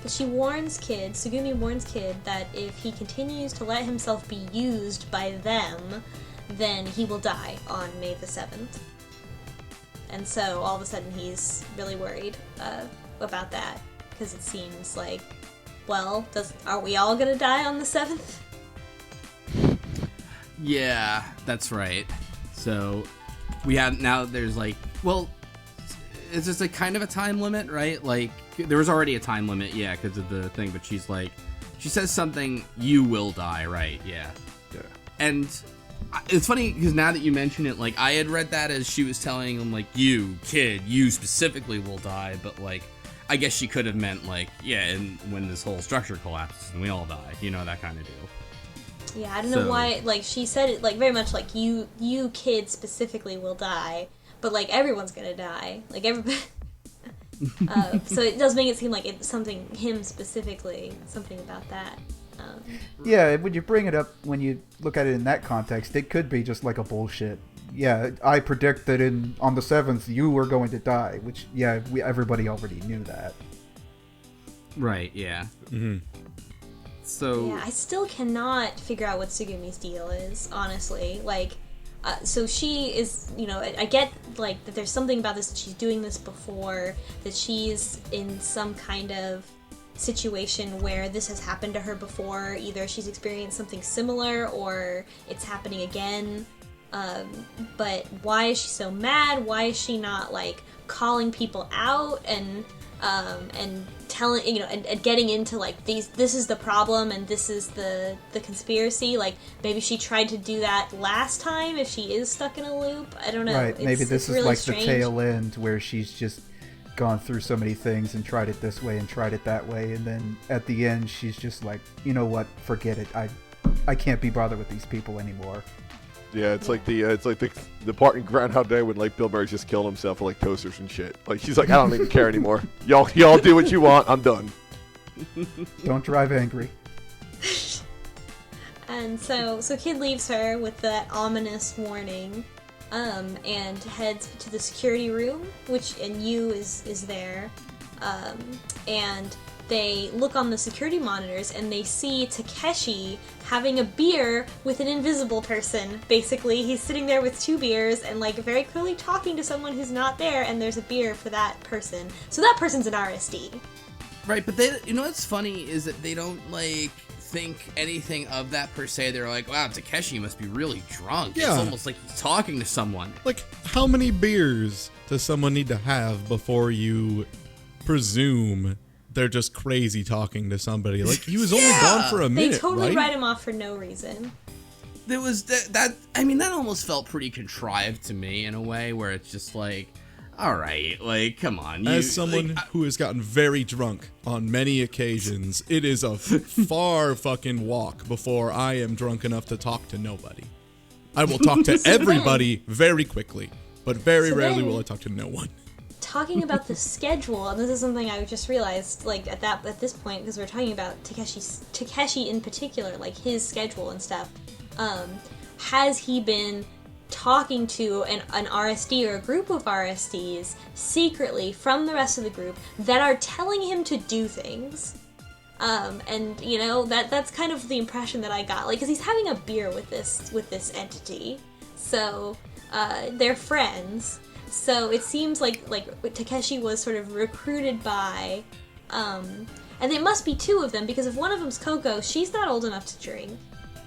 But Tsugumi warns Kid that if he continues to let himself be used by them, then he will die on May the 7th. And so all of a sudden he's really worried about that, because it seems like, well, are we all gonna die on the 7th? Yeah, that's right. So we have now. There's like, well, it's just like kind of a time limit, right? Like there was already a time limit, yeah, because of the thing. But she's like, she says something, you will die, right? Yeah. Yeah. And it's funny because now that you mention it, like, I had read that as she was telling him, like, you, kid, you specifically will die, but, like, I guess she could have meant, like, yeah, and when this whole structure collapses and we all die, you know, that kind of deal. Yeah, I don't know why, like, she said it, like, very much like, you kid specifically will die, but, like, everyone's gonna die. Like, everybody... so it does make it seem like it's something, him specifically, something about that. Yeah, when you bring it up, when you look at it in that context, it could be just like a bullshit. Yeah, I predict that on the 7th you were going to die, which, yeah, everybody already knew that. Right, yeah. Mm-hmm. So... Yeah, I still cannot figure out what Tsugumi's deal is, honestly. Like, so she is, you know, I get, like, that there's something about this, that she's doing this before, that she's in some kind of situation where this has happened to her before. Either she's experienced something similar or it's happening again. But why is she so mad? Why is she not, like, calling people out and telling, you know, and getting into, like, this is the problem and this is the conspiracy? Like, maybe she tried to do that last time if she is stuck in a loop. I don't know. Right, maybe this is really like strange. The tail end where she's just gone through so many things and tried it this way and tried it that way, and then at the end she's just like, you know what, forget it, I can't be bothered with these people anymore. Yeah, it's like the part in Groundhog Day when, like, Bill Murray just killed himself with, like, toasters and shit. Like, she's like, I don't even care anymore. Y'all do what you want. I'm done. Don't drive angry. And so Kid leaves her with that ominous warning, and heads to the security room, and Yu is there, and they look on the security monitors and they see Takeshi having a beer with an invisible person. Basically, he's sitting there with 2 beers and, like, very clearly talking to someone who's not there, and there's a beer for that person. So that person's an RSD. Right, but you know what's funny is that they don't, like, think anything of that per se. They're like, wow, Takeshi must be really drunk. Yeah. It's almost like he's talking to someone. Like, how many beers does someone need to have before you presume they're just crazy talking to somebody? Like, he was only gone for a minute, They totally right? write him off for no reason. There was that I mean, that almost felt pretty contrived to me in a way where it's just like, all right, like, come on. As someone who has gotten very drunk on many occasions, it is a far fucking walk before I am drunk enough to talk to nobody. I will talk to everybody very quickly, but very rarely will I talk to no one. Talking about the schedule, and this is something I just realized, like, at this point, because we're talking about Takeshi in particular, like, his schedule and stuff. Has he been talking to an RSD or a group of RSDs secretly from the rest of the group that are telling him to do things? And, you know, that's kind of the impression that I got, like, because he's having a beer with this entity, so they're friends. So it seems like Takeshi was sort of recruited by, and it must be 2 of them, because if one of them's Coco, she's not old enough to drink,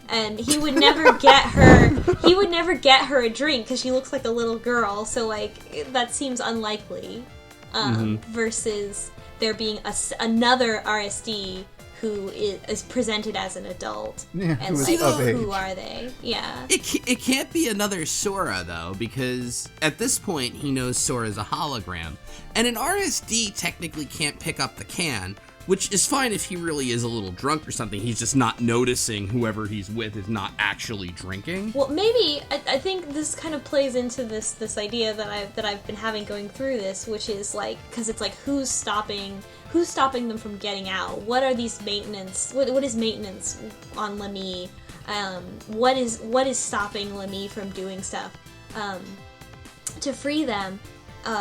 and he would never get her a drink because she looks like a little girl. So, like, that seems unlikely. Versus there being another RSD who is presented as an adult. Yeah, and, like, who are they? Yeah. It can't be another Sora, though, because at this point he knows Sora's a hologram. And an RSD technically can't pick up the can, which is fine if he really is a little drunk or something. He's just not noticing whoever he's with is not actually drinking. Well, maybe I think this kind of plays into this idea that I've been having going through this, which is, like, because it's like, who's stopping them from getting out? What are these maintenance? What is maintenance on Lemmy? What is stopping Lemmy from doing stuff to free them?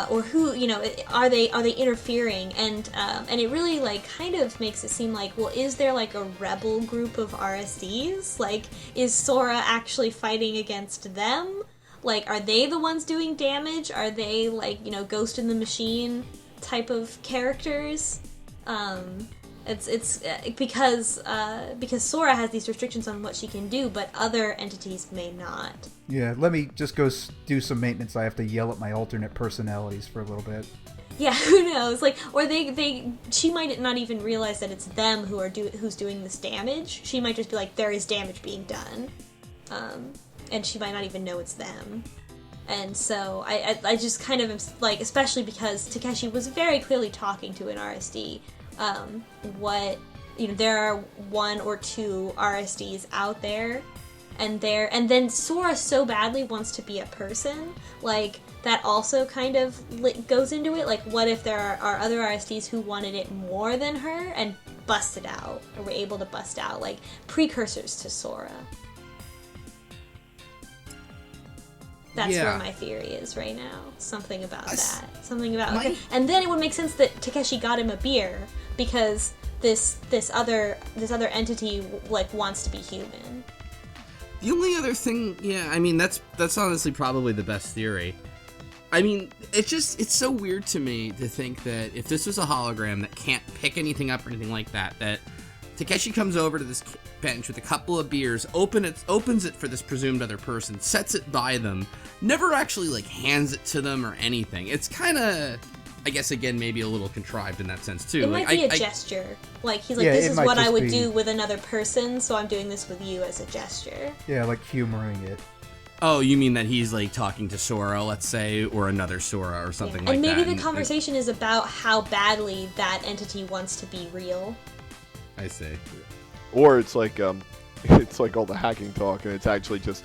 Or who, you know, are they interfering? And it really, like, kind of makes it seem like, well, is there, like, a rebel group of RSDs? Like, is Sora actually fighting against them? Like, are they the ones doing damage? Are they, like, you know, Ghost in the Machine type of characters? It's because Sora has these restrictions on what she can do, but other entities may not. Yeah, let me just go do some maintenance. I have to yell at my alternate personalities for a little bit. Yeah, who knows? Like, or she might not even realize that it's them who's doing this damage. She might just be like, there is damage being done. and she might not even know it's them. And so I just kind of am, like, especially because Takeshi was very clearly talking to an RSD, there are 1 or 2 RSDs out there, and then Sora so badly wants to be a person, like, that also kind of goes into it. Like, what if there are other RSDs who wanted it more than her and busted out, or were able to bust out, like, precursors to Sora? That's where my theory is right now. Something about that. Something about... And then it would make sense that Takeshi got him a beer, because this other entity, like, wants to be human. The only other thing, I mean, that's honestly probably the best theory. I mean, it's so weird to me to think that if this was a hologram that can't pick anything up or anything like that, that Takeshi comes over to this bench with a couple of beers, opens it for this presumed other person, sets it by them, never actually, like, hands it to them or anything. It's kind of, I guess, again, maybe a little contrived in that sense, too. It might be a gesture. Like, he's like, this is what I would do with another person, so I'm doing this with you as a gesture. Yeah, like humoring it. Oh, you mean that he's, like, talking to Sora, let's say, or another Sora or something like that. And maybe the conversation is about how badly that entity wants to be real. I see. Or it's like all the hacking talk, and it's actually just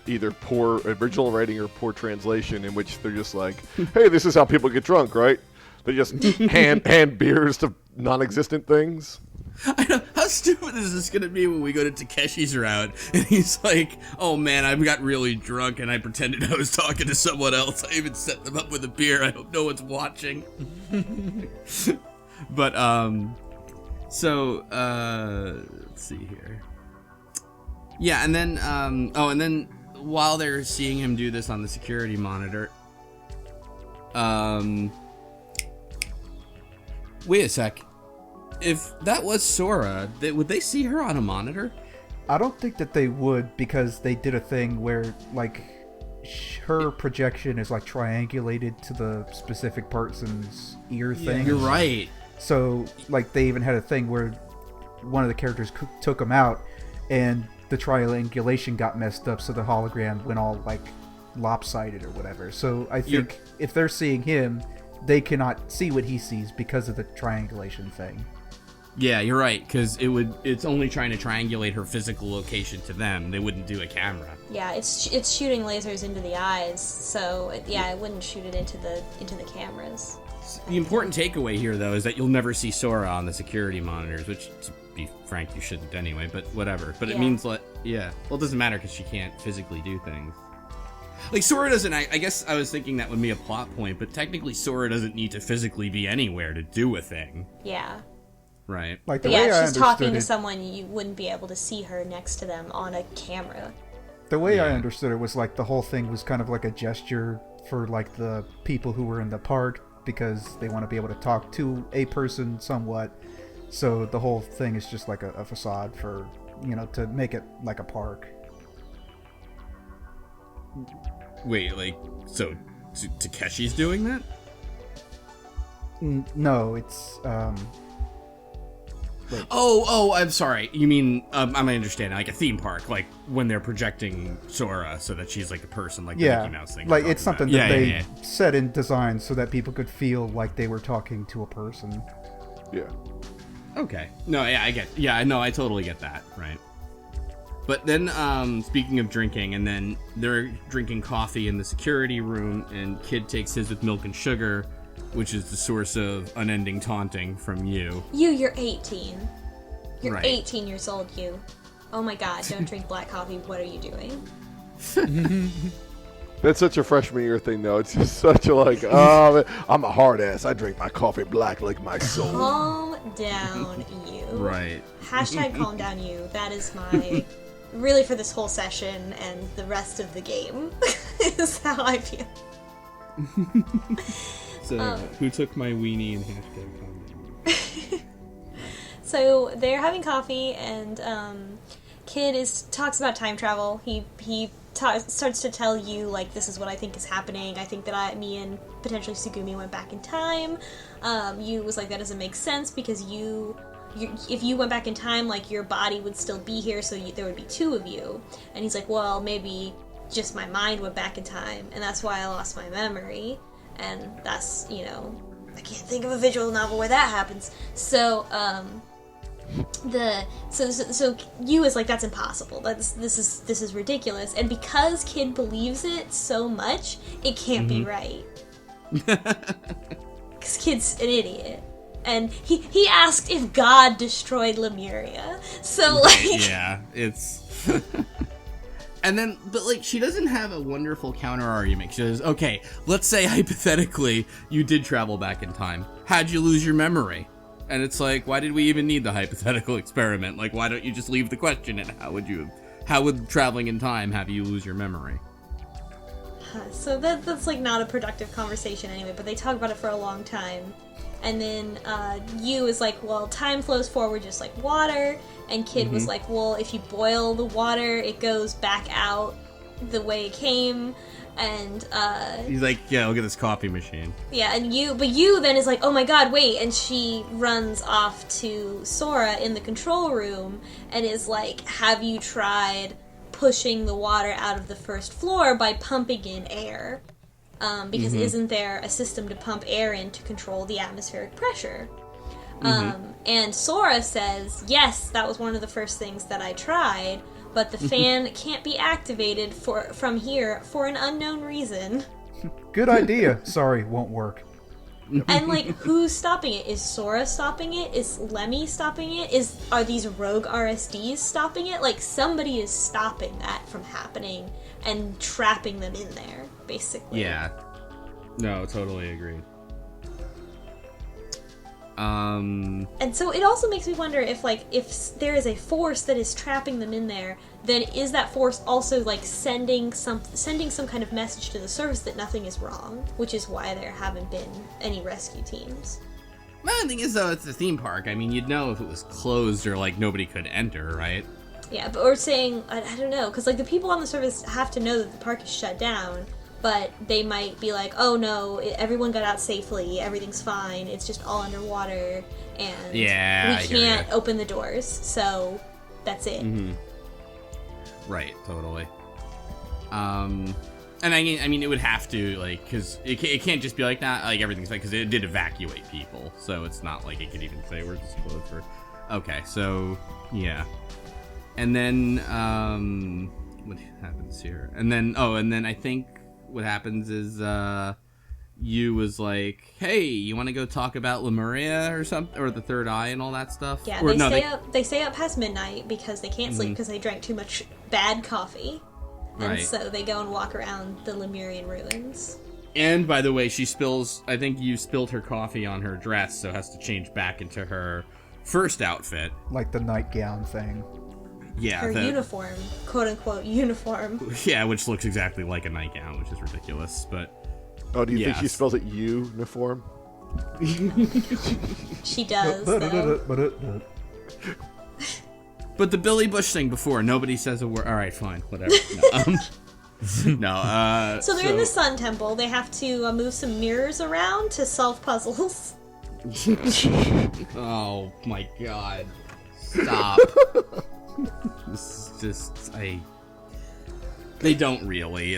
either poor original writing or poor translation, in which they're just like, hey, this is how people get drunk, right? They just hand beers to non-existent things. I know. How stupid is this going to be when we go to Takeshi's route and he's like, oh man, I got really drunk and I pretended I was talking to someone else. I even set them up with a beer. I hope no one's watching. But, let's see here. Yeah, and then, and then while they're seeing him do this on the security monitor, wait a sec. If that was Sora, would they see her on a monitor? I don't think that they would, because they did a thing where, like, her projection is, like, triangulated to the specific person's ear thing. You're right. So, like, they even had a thing where one of the characters took him out, and the triangulation got messed up, so the hologram went all, like, lopsided or whatever. So I think if they're seeing him, they cannot see what he sees because of the triangulation thing. Yeah, you're right, because it's only trying to triangulate her physical location to them. They wouldn't do a camera. Yeah, it's shooting lasers into the eyes, so it wouldn't shoot it into the cameras. The important takeaway here, though, is that you'll never see Sora on the security monitors, which, to be frank, you shouldn't anyway, but whatever. But it means, well, it doesn't matter because she can't physically do things. Like, Sora doesn't, I guess I was thinking that would be a plot point, but technically Sora doesn't need to physically be anywhere to do a thing. Yeah. Right. Like, but if she's talking to someone, you wouldn't be able to see her next to them on a camera. The way I understood it was, like, the whole thing was kind of like a gesture for, like, the people who were in the park, because they want to be able to talk to a person somewhat. So the whole thing is just like a facade for, to make it like a park. Wait, like, so Takeshi's doing that? No, it's, Like, oh, I'm sorry. You mean, I'm understanding, like a theme park, like when they're projecting Sora so that she's like a person, like the Mickey Mouse thing. Like it's something that they set in design so that people could feel like they were talking to a person. Yeah. Okay. No, yeah, I get. Yeah, no, I totally get that. Right. But then, speaking of drinking, and then they're drinking coffee in the security room, and Kid takes his with milk and sugar, which is the source of unending taunting from you. You're 18. You're right. 18 years old, you. Oh my god, don't drink black coffee. What are you doing? That's such a freshman year thing, though. It's just such a, like, oh, I'm a hard ass. I drink my coffee black like my soul. Calm down, you. Right. Hashtag calm down, you. That is my... really for this whole session and the rest of the game is how I feel. So, who took my weenie and hashtag calm down? So they're having coffee, and Kid talks about time travel. He starts to tell you, like, this is what I think is happening. I think that me and potentially Sugumi went back in time. You was like, that doesn't make sense because you if you went back in time, like, your body would still be here, so there would be two of you. And he's like, well, maybe just my mind went back in time, and that's why I lost my memory. And that's, I can't think of a visual novel where that happens. So, so you is like, that's impossible. This is ridiculous. And because Kid believes it so much, it can't be right. Because Kid's an idiot. And he asked if God destroyed Lemuria. So, like... Yeah, it's... And then, but, like, she doesn't have a wonderful counter-argument. She says, okay, let's say, hypothetically, you did travel back in time. How'd you lose your memory? And it's like, why did we even need the hypothetical experiment? Like, why don't you just leave the question, and how would traveling in time have you lose your memory? So that's, like, not a productive conversation anyway, but they talk about it for a long time. And then Yu is like, well, time flows forward just like water. And Kid was like, well, if you boil the water, it goes back out the way it came. And he's like, yeah, look at this coffee machine. Yeah, and Yu then is like, oh my god, wait. And she runs off to Sora in the control room and is like, have you tried pushing the water out of the first floor by pumping in air? Because isn't there a system to pump air in to control the atmospheric pressure? And Sora says, yes, that was one of the first things that I tried, but the fan can't be activated from here for an unknown reason. Good idea. Sorry, won't work. And, like, who's stopping it? Is Sora stopping it? Is Lemmy stopping it? Are these rogue RSDs stopping it? Like, somebody is stopping that from happening and trapping them in there, basically. Yeah. No, totally agreed. And so it also makes me wonder if there is a force that is trapping them in there, then is that force also, like, sending some kind of message to the surface that nothing is wrong, which is why there haven't been any rescue teams. Well, the thing is, though, it's a theme park. I mean, you'd know if it was closed or, like, nobody could enter, right? Yeah, but or saying, I don't know, because, like, the people on the surface have to know that the park is shut down, but they might be like, oh no, everyone got out safely, everything's fine, it's just all underwater, and we can't open the doors, so that's it. Right, totally. And I mean, it would have to, like, because it can't just be like, nah, like, everything's fine, because it did evacuate people, so it's not like it could even say we're just closed for... Okay, so, yeah. And then, what happens here? And then I think what happens is, Yu was like, hey, you want to go talk about Lemuria or something, or the Third Eye and all that stuff? Yeah, or, they stay up past midnight because they can't sleep because they drank too much bad coffee. And so they go and walk around the Lemurian ruins. And, by the way, I think you spilled her coffee on her dress, so has to change back into her first outfit. Like the nightgown thing. Yeah, her uniform, quote-unquote uniform. Yeah, which looks exactly like a nightgown, which is ridiculous, but... Oh, do you think she spells it uniform? She does, though. But the Billy Bush thing before, nobody says a word. All right, fine, whatever. No, So they're in the Sun Temple. They have to move some mirrors around to solve puzzles. Oh, my God. Stop. This is just, They don't really.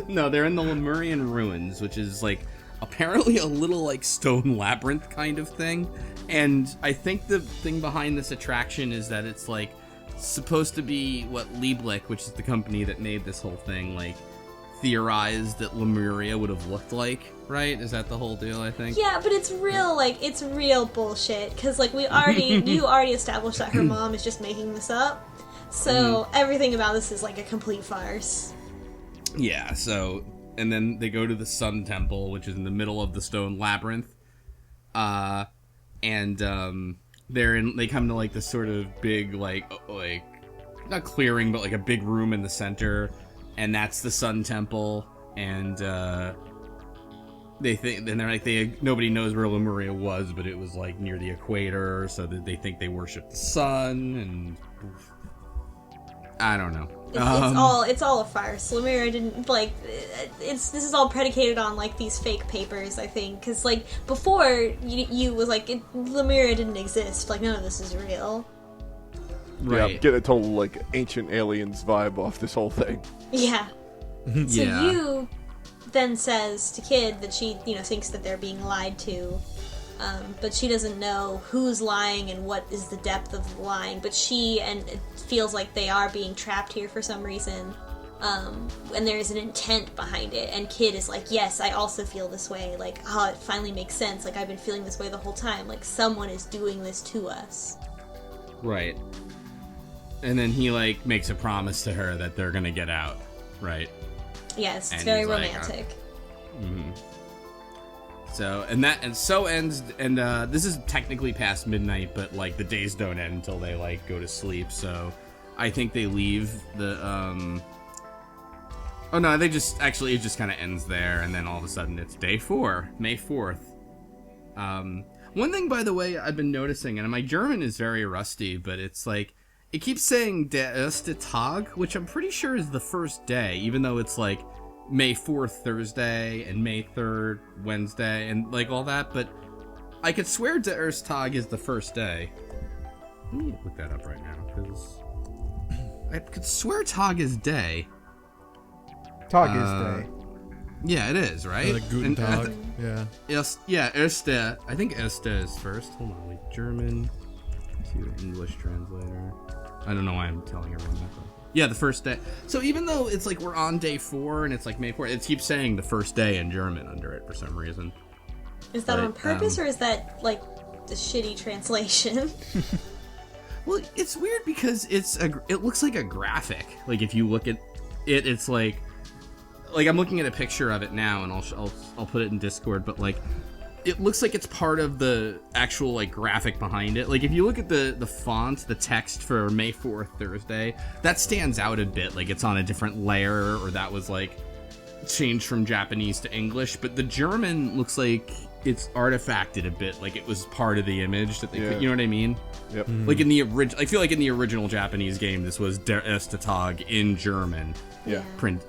No, they're in the Lemurian ruins, which is, like, apparently a little, like, stone labyrinth kind of thing. And I think the thing behind this attraction is that it's, like, supposed to be what Lieblich, which is the company that made this whole thing, like, theorized that Lemuria would have looked like, right? Is that the whole deal, I think? Yeah, but it's real bullshit, because, like, you already established that her mom is just making this up. So everything about this is like a complete farce. Yeah, so, and then they go to the Sun Temple, which is in the middle of the stone labyrinth. And they come to, like, this sort of big, like, not clearing, but, like, a big room in the center. And that's the Sun Temple. And, nobody knows where Lemuria was, but it was, like, near the equator, so that they think they worship the sun, and I don't know. It's all a farce. Lemira didn't like. This is all predicated on like these fake papers, I think, because like before you was like Lemira didn't exist. Like none of this is real. Right. Yeah, I'm getting a total like Ancient Aliens vibe off this whole thing. Yeah. So you then says to Kid that she thinks that they're being lied to. But she doesn't know who's lying and what is the depth of the lying. But it feels like they are being trapped here for some reason. And there's an intent behind it. And Kid is like, yes, I also feel this way. Like, it finally makes sense. Like, I've been feeling this way the whole time. Like, someone is doing this to us. Right. And then he, like, makes a promise to her that they're gonna get out. Right? Yes, it's very romantic. Mm-hmm. So ends, and this is technically past midnight, but like the days don't end until they like go to sleep. So I think they leave the oh no, it just kind of ends there, and then all of a sudden it's day 4, May 4th. One thing, by the way, I've been noticing, and my German is very rusty, but it's like it keeps saying der erste Tag, which I'm pretty sure is the first day, even though it's like May 4th Thursday and May 3rd Wednesday and like all that, but I could swear Der erste Tag is the first day. Let me look that up right now, because I could swear Tag is day. Tag is day. Yeah, it is, right? Guten Tag. Erste. I think Erste is first. Hold on, wait. German to English translator. I don't know why I'm telling everyone that. Yeah, the first day. So even though it's like we're on day 4 and it's like May 4th, it keeps saying the first day in German under it for some reason. Is that on purpose or is that like the shitty translation? Well, it's weird because it looks like a graphic. Like if you look at it, it's like I'm looking at a picture of it now, and I'll put it in Discord. But like, it looks like it's part of the actual like graphic behind it. Like if you look at the font, the text for May 4th Thursday, that stands out a bit. Like it's on a different layer, or that was like changed from Japanese to English. But the German looks like it's artifacted a bit, like it was part of the image that they put, you know what I mean? Yep. Like in the I feel like in the original Japanese game, this was Der erste Tag in German. Yeah. Print,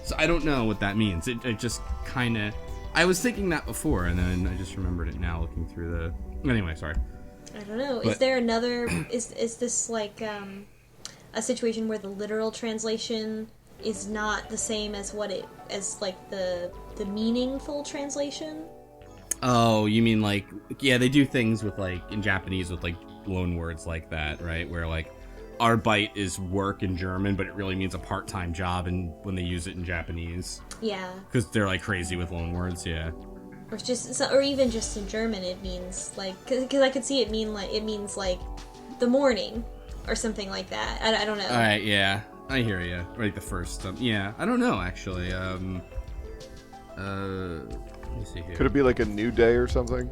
So I don't know what that means. It just kind of... I was thinking that before, and then I just remembered it now looking through the... Anyway, sorry. I don't know. Is there another... Is this like a situation where the literal translation is not the same as like the meaningful translation? Oh, you mean like... Yeah, they do things with like, in Japanese with like loan words like that, right? Where like... Arbeit is work in German, but it really means a part-time job and when they use it in Japanese. Yeah. Because they're like crazy with loan words, yeah. Or even just in German, it means like, because I could see it means like the morning or something like that. I don't know. All right, yeah, I hear you. Like the first, yeah, I don't know actually. Let me see here. Could it be like a new day or something?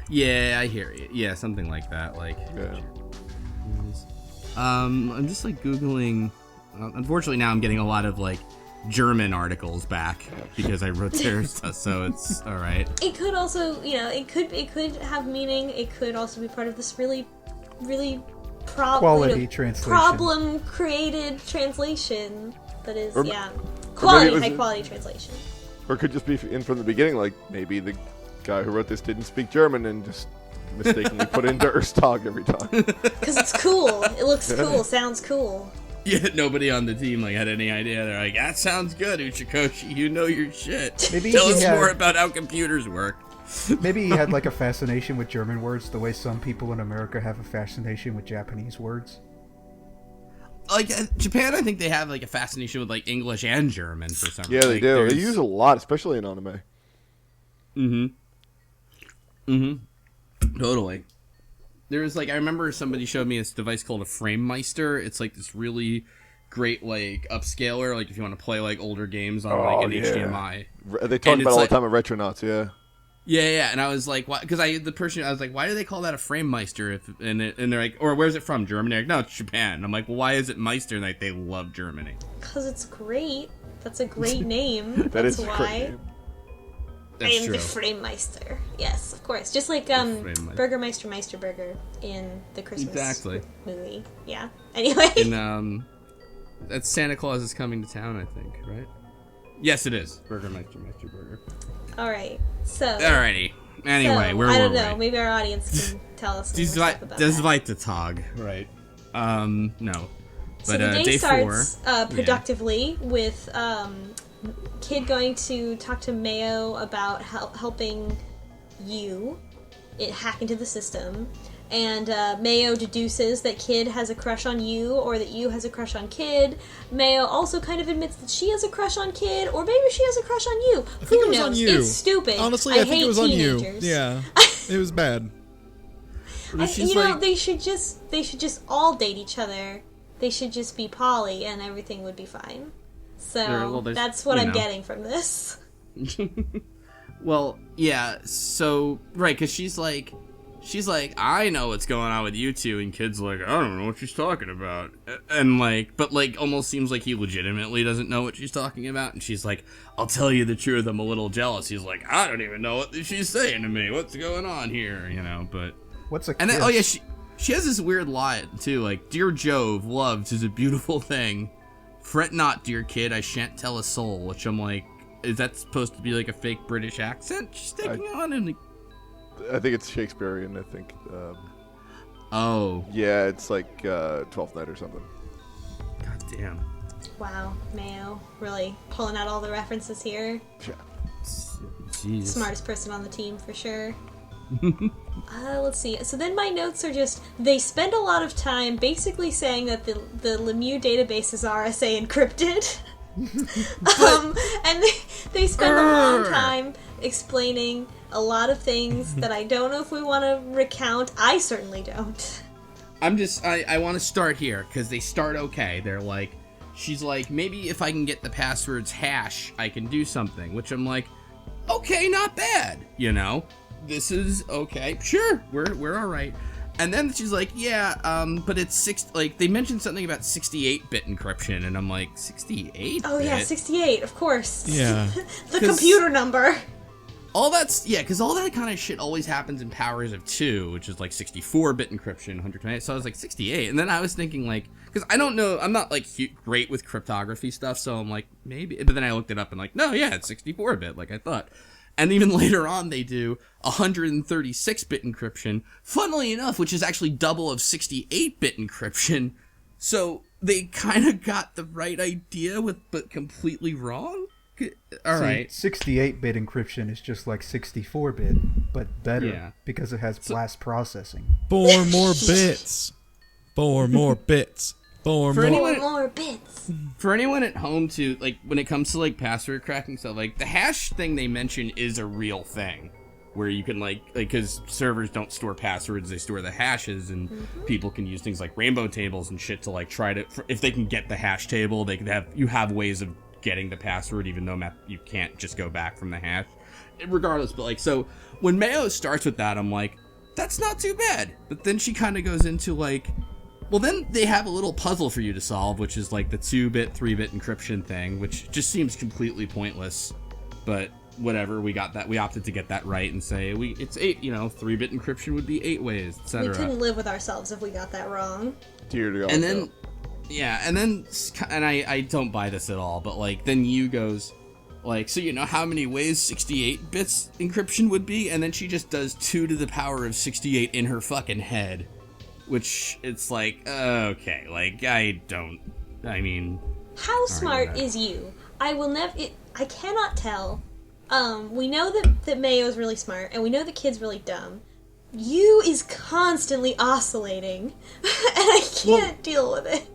Yeah, I hear you. Yeah, something like that. Like. Yeah. I'm just like Googling. Unfortunately, now I'm getting a lot of like German articles back because I wrote their stuff, so it's all right. It could also, it could have meaning. It could also be part of this really, really quality translation, problem created translation that is, high quality translation. Or it could just be in from the beginning, like maybe the guy who wrote this didn't speak German and just mistakenly put in Der erste Tag every time. Because it's cool. It looks cool. Sounds cool. Yeah, nobody on the team like had any idea. They're like, that sounds good, Uchikoshi. You know your shit. Maybe Tell us more about how computers work. Maybe he had like a fascination with German words the way some people in America have a fascination with Japanese words. Like Japan, I think they have like a fascination with like English and German for some reason. Yeah, they do. They use a lot, especially in anime. Totally. There was like, I remember somebody showed me this device called a FrameMeister. It's like this really great like upscaler, like if you want to play like older games on like an HDMI. They talk about it all the time at Retronauts, yeah. Yeah, and I was like, why? Because I was like, why do they call that a FrameMeister? And they're like, or where's it from? Germany? Like, no, it's Japan. And I'm like, well, why is it Meister? And like, they love Germany. Because it's great. That's a great name. That's why. Great name. I am the FrameMeister. Yes, of course. Just like Burgermeister Meisterburger in the Christmas movie. Yeah. Anyway. That's Santa Claus is coming to town, I think, right? Yes, it is. Burgermeister Burger. All right. So. Alrighty. Anyway, so, where I were don't know. we? Maybe our audience can tell us more stuff about Does that. like the Tog, right? No. So But the day day starts 4, productively with Kid going to talk to Mayo about helping you hack into the system. And Mayo deduces that Kid has a crush on you, or that you has a crush on Kid. Mayo also kind of admits that she has a crush on Kid, or maybe she has a crush on you. I think Who it was knows? on you. It's stupid. Honestly, I think hate it was on teenagers. you. Yeah, it was bad. They should just all date each other. They should just be poly, and everything would be fine. So that's what I'm getting from this. Well, yeah. So right, because she's like, I know what's going on with you two, and Kid's like, I don't know what she's talking about, and but almost seems like he legitimately doesn't know what she's talking about, and she's like, I'll tell you the truth, I'm a little jealous. He's like, I don't even know what she's saying to me. What's going on here, But what's a kiss? And then, oh yeah, she has this weird line too, like, dear Jove, loved is a beautiful thing. Fret not, dear Kid, I shan't tell a soul. Which I'm like, is that supposed to be like a fake British accent she's taking on? And I think it's Shakespearean. I think. Oh. Yeah, it's like Twelfth Night or something. God damn. Wow, Mayo really pulling out all the references here. Yeah. Jeez. Smartest person on the team for sure. Let's see. So then my notes are just, they spend a lot of time basically saying that the Lemieux database is RSA encrypted. And they spend a long time explaining a lot of things that I don't know if we want to recount. I certainly don't. I want to start here, because they start okay. They're like, she's like, maybe if I can get the password's hash, I can do something. Which I'm like, okay, not bad, This is okay. Sure, we're all right. And then she's like, yeah, but it's they mentioned something about 68-bit encryption, and I'm like, 68-bit? Oh yeah, 68, of course. Yeah. The computer number. Because all that kind of shit always happens in powers of 2, which is like 64-bit encryption, 128. So I was like, 68. And then I was thinking, because I don't know, I'm not great with cryptography stuff, so I'm like, maybe. But then I looked it up and no, yeah, it's 64-bit, like I thought. And even later on, they do 136-bit encryption, funnily enough, which is actually double of 68-bit encryption. So they kind of got the right idea but completely wrong. All right. 68-bit encryption is just like 64-bit, but better because it has blast processing. 4 more bits. 4 more bits. 4 more bits. For anyone at home, too, when it comes to password cracking stuff, the hash thing they mention is a real thing, where you can because servers don't store passwords, they store the hashes, and people can use things like rainbow tables and shit to try to, if they can get the hash table, they can have ways of getting the password, even though you can't just go back from the hash. Regardless, but so when Mayo starts with that, I'm like, that's not too bad. But then she kind of goes into well, then they have a little puzzle for you to solve, which is the 2-bit, 3-bit encryption thing, which just seems completely pointless. But whatever, we got that. We opted to get that right and say it's 8. 3-bit encryption would be 8 ways, etc. We couldn't live with ourselves if we got that wrong. Dear God. And then, and I don't buy this at all. But then you goes, so how many ways 68 bits encryption would be, and then she just does 2 to the power of 68 in her fucking head. Which, it's okay, How smart is you? I will never, I cannot tell. We know that Mayo is really smart, and we know the Kid's really dumb. You is constantly oscillating, and I can't deal with it.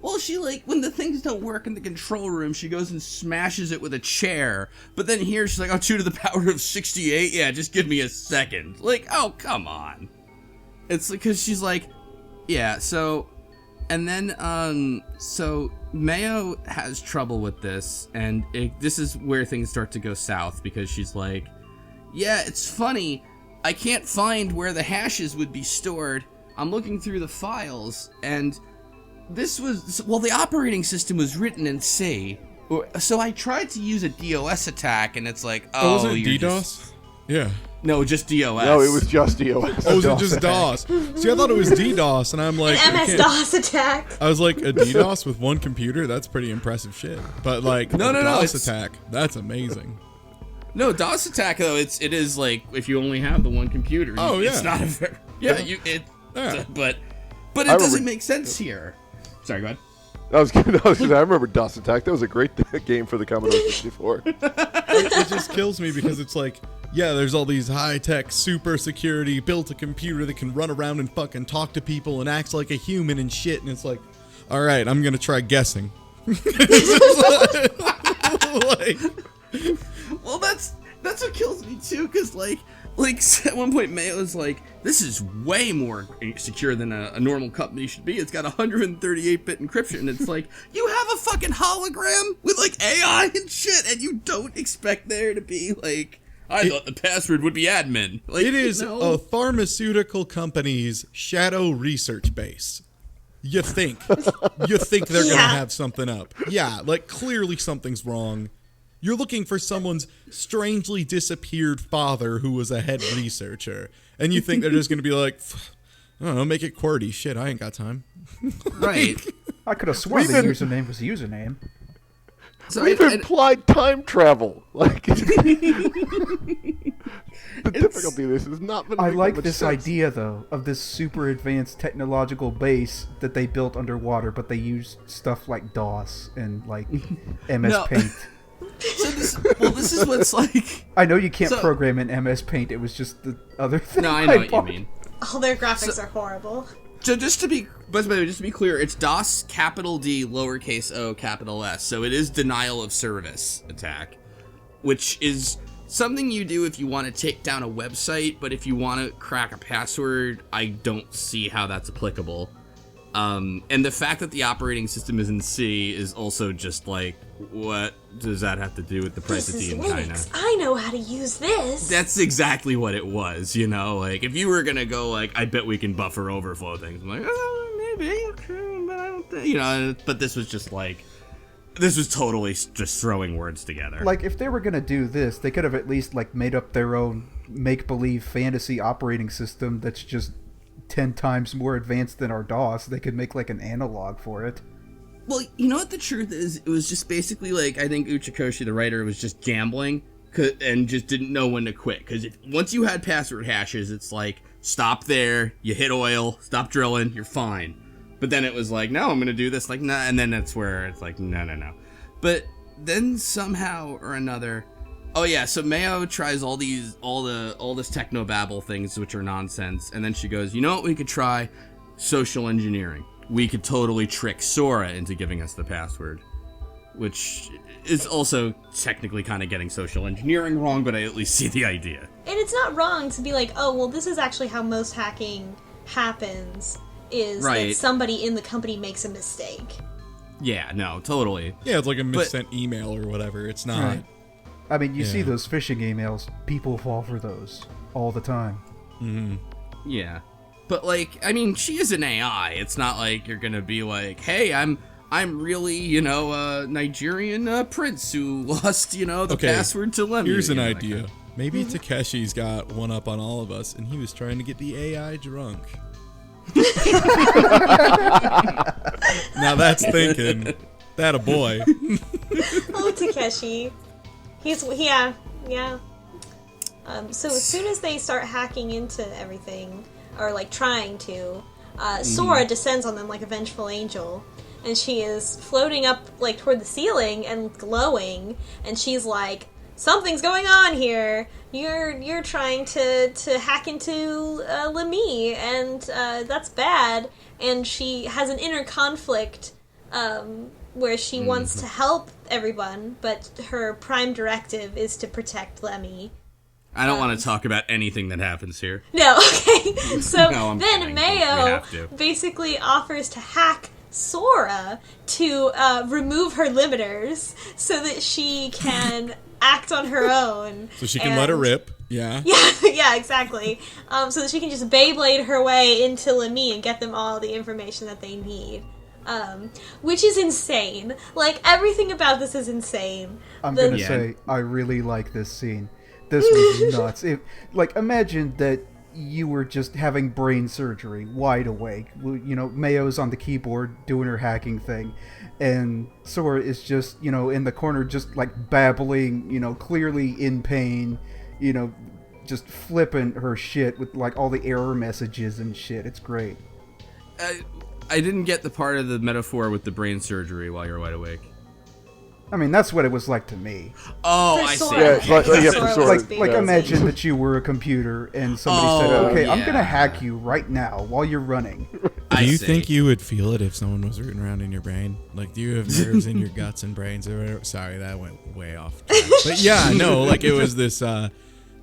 Well, she, when the things don't work in the control room, she goes and smashes it with a chair. But then here, she's 2 to the power of 68? Yeah, just give me a second. Oh, come on. It's because she's yeah, so, and then, so Mayo has trouble with this, and this is where things start to go south, because she's yeah, it's funny, I can't find where the hashes would be stored. I'm looking through the files, and the operating system was written in C, so I tried to use a DOS attack, and it's was it DDoS? Yeah. No, just DOS. No, it was just DOS. Oh, was it just DOS? See, I thought it was DDoS, and I'm like... MS-DOS attack. I was like, a DDoS with one computer? That's pretty impressive shit. But, like, DOS attack, that's amazing. No, DOS attack, though, it is, like, if you only have the one computer. Oh, yeah. It's not a very... Yeah, but it doesn't make sense here. Sorry, go ahead. I remember DOS Attack. That was a great game for the Commodore 64. It just kills me because it's like, yeah, there's all these high-tech, super security, built a computer that can run around and fucking talk to people and acts like a human and shit, and it's like, all right, I'm going to try guessing. Well, that's what kills me, too, because, like, at one point, Mayo's like, this is way more secure than a normal company should be. It's got 138-bit encryption. It's like, you have a fucking hologram with, like, AI and shit, and you don't expect there to be, like... I thought the password would be admin. Like, it is a pharmaceutical company's shadow research base. You think they're going to have something up. Yeah, like clearly something's wrong. You're looking for someone's strangely disappeared father who was a head researcher. And you think they're just going to be like, I don't know, make it QWERTY. Shit, I ain't got time. Right. I could have sworn the username was username. So we've implied time travel. Like the difficulty of this is not. I like this idea though of this super advanced technological base that they built underwater, but they used stuff like DOS and like MS Paint. This is what's like. I know you can't program in MS Paint. It was just the other thing. No, I know what you mean. All their graphics are horrible. So just to be clear, it's DOS, capital D, lowercase o, capital S. So it is denial of service attack, which is something you do if you want to take down a website, but if you want to crack a password, I don't see how that's applicable. And the fact that the operating system is in C is also just like, what does that have to do with the price of tea in China? I know how to use this. That's exactly what it was, you know? Like, if you were gonna go, like, I bet we can buffer overflow things, I'm like, oh, maybe, okay, but I don't think, you know, but this was just like, this was totally just throwing words together. Like, if they were gonna do this, they could have at least, like, made up their own make-believe fantasy operating system that's just 10 times more advanced than our DOS. They could make, like, an analog for it. Well, you know what the truth is? It was just basically like, I think Uchikoshi, the writer, was just gambling and just didn't know when to quit. Because once you had password hashes, it's like, stop there, you hit oil, stop drilling, you're fine. But then it was like, no, I'm going to do this, like, nah, and then that's where it's like, no. But then somehow or another, oh yeah, so Mayo tries all this technobabble things, which are nonsense, and then she goes, you know what we could try? Social engineering. We could totally trick Sora into giving us the password, which is also technically kind of getting social engineering wrong, but I at least see the idea. And it's not wrong to be like, oh, well, this is actually how most hacking happens, is that somebody in the company makes a mistake. Yeah, no, totally. Yeah, it's like a missent email or whatever. It's not. Right. I mean, you see those phishing emails. People fall for those all the time. Mm-hmm. Yeah. But, like, I mean, she is an AI. It's not like you're gonna be like, hey, I'm really, you know, a Nigerian prince who lost, you know, the password to Lemmy. Here's an idea. Maybe Takeshi's got one up on all of us, and he was trying to get the AI drunk. Now that's thinking. That a boy. Oh, Takeshi. Yeah. So as soon as they start hacking into everything, or like trying to, Sora descends on them like a vengeful angel, and she is floating up like toward the ceiling and glowing, and she's like, something's going on here. You're trying to hack into Lemmy, and that's bad. And she has an inner conflict where she wants to help everyone, but her prime directive is to protect Lemmy. I don't want to talk about anything that happens here. No, okay. So No, then Mayo basically offers to hack Sora to remove her limiters so that she can act on her own. So she can let her rip. Yeah. Yeah, exactly. So that she can just Beyblade her way into Lemmy and get them all the information that they need. Which is insane. Like, everything about this is insane. I'm gonna say, I really like this scene. this was nuts. Imagine that you were just having brain surgery, wide awake. Mayo's on the keyboard doing her hacking thing, and Sora is just, in the corner, just like babbling, clearly in pain, just flipping her shit with like all the error messages and shit. It's great. I didn't get the part of the metaphor with the brain surgery while you're wide awake. I mean, that's what it was like to me. Oh, For I see. Sora. Yeah, for Sora. Like imagine that you were a computer and somebody said, okay, I'm going to hack you right now while you're running. Do you think you would feel it if someone was rooting around in your brain? Like, do you have nerves in your guts and brains or whatever? Sorry, that went way off track. But yeah, no, like it was this,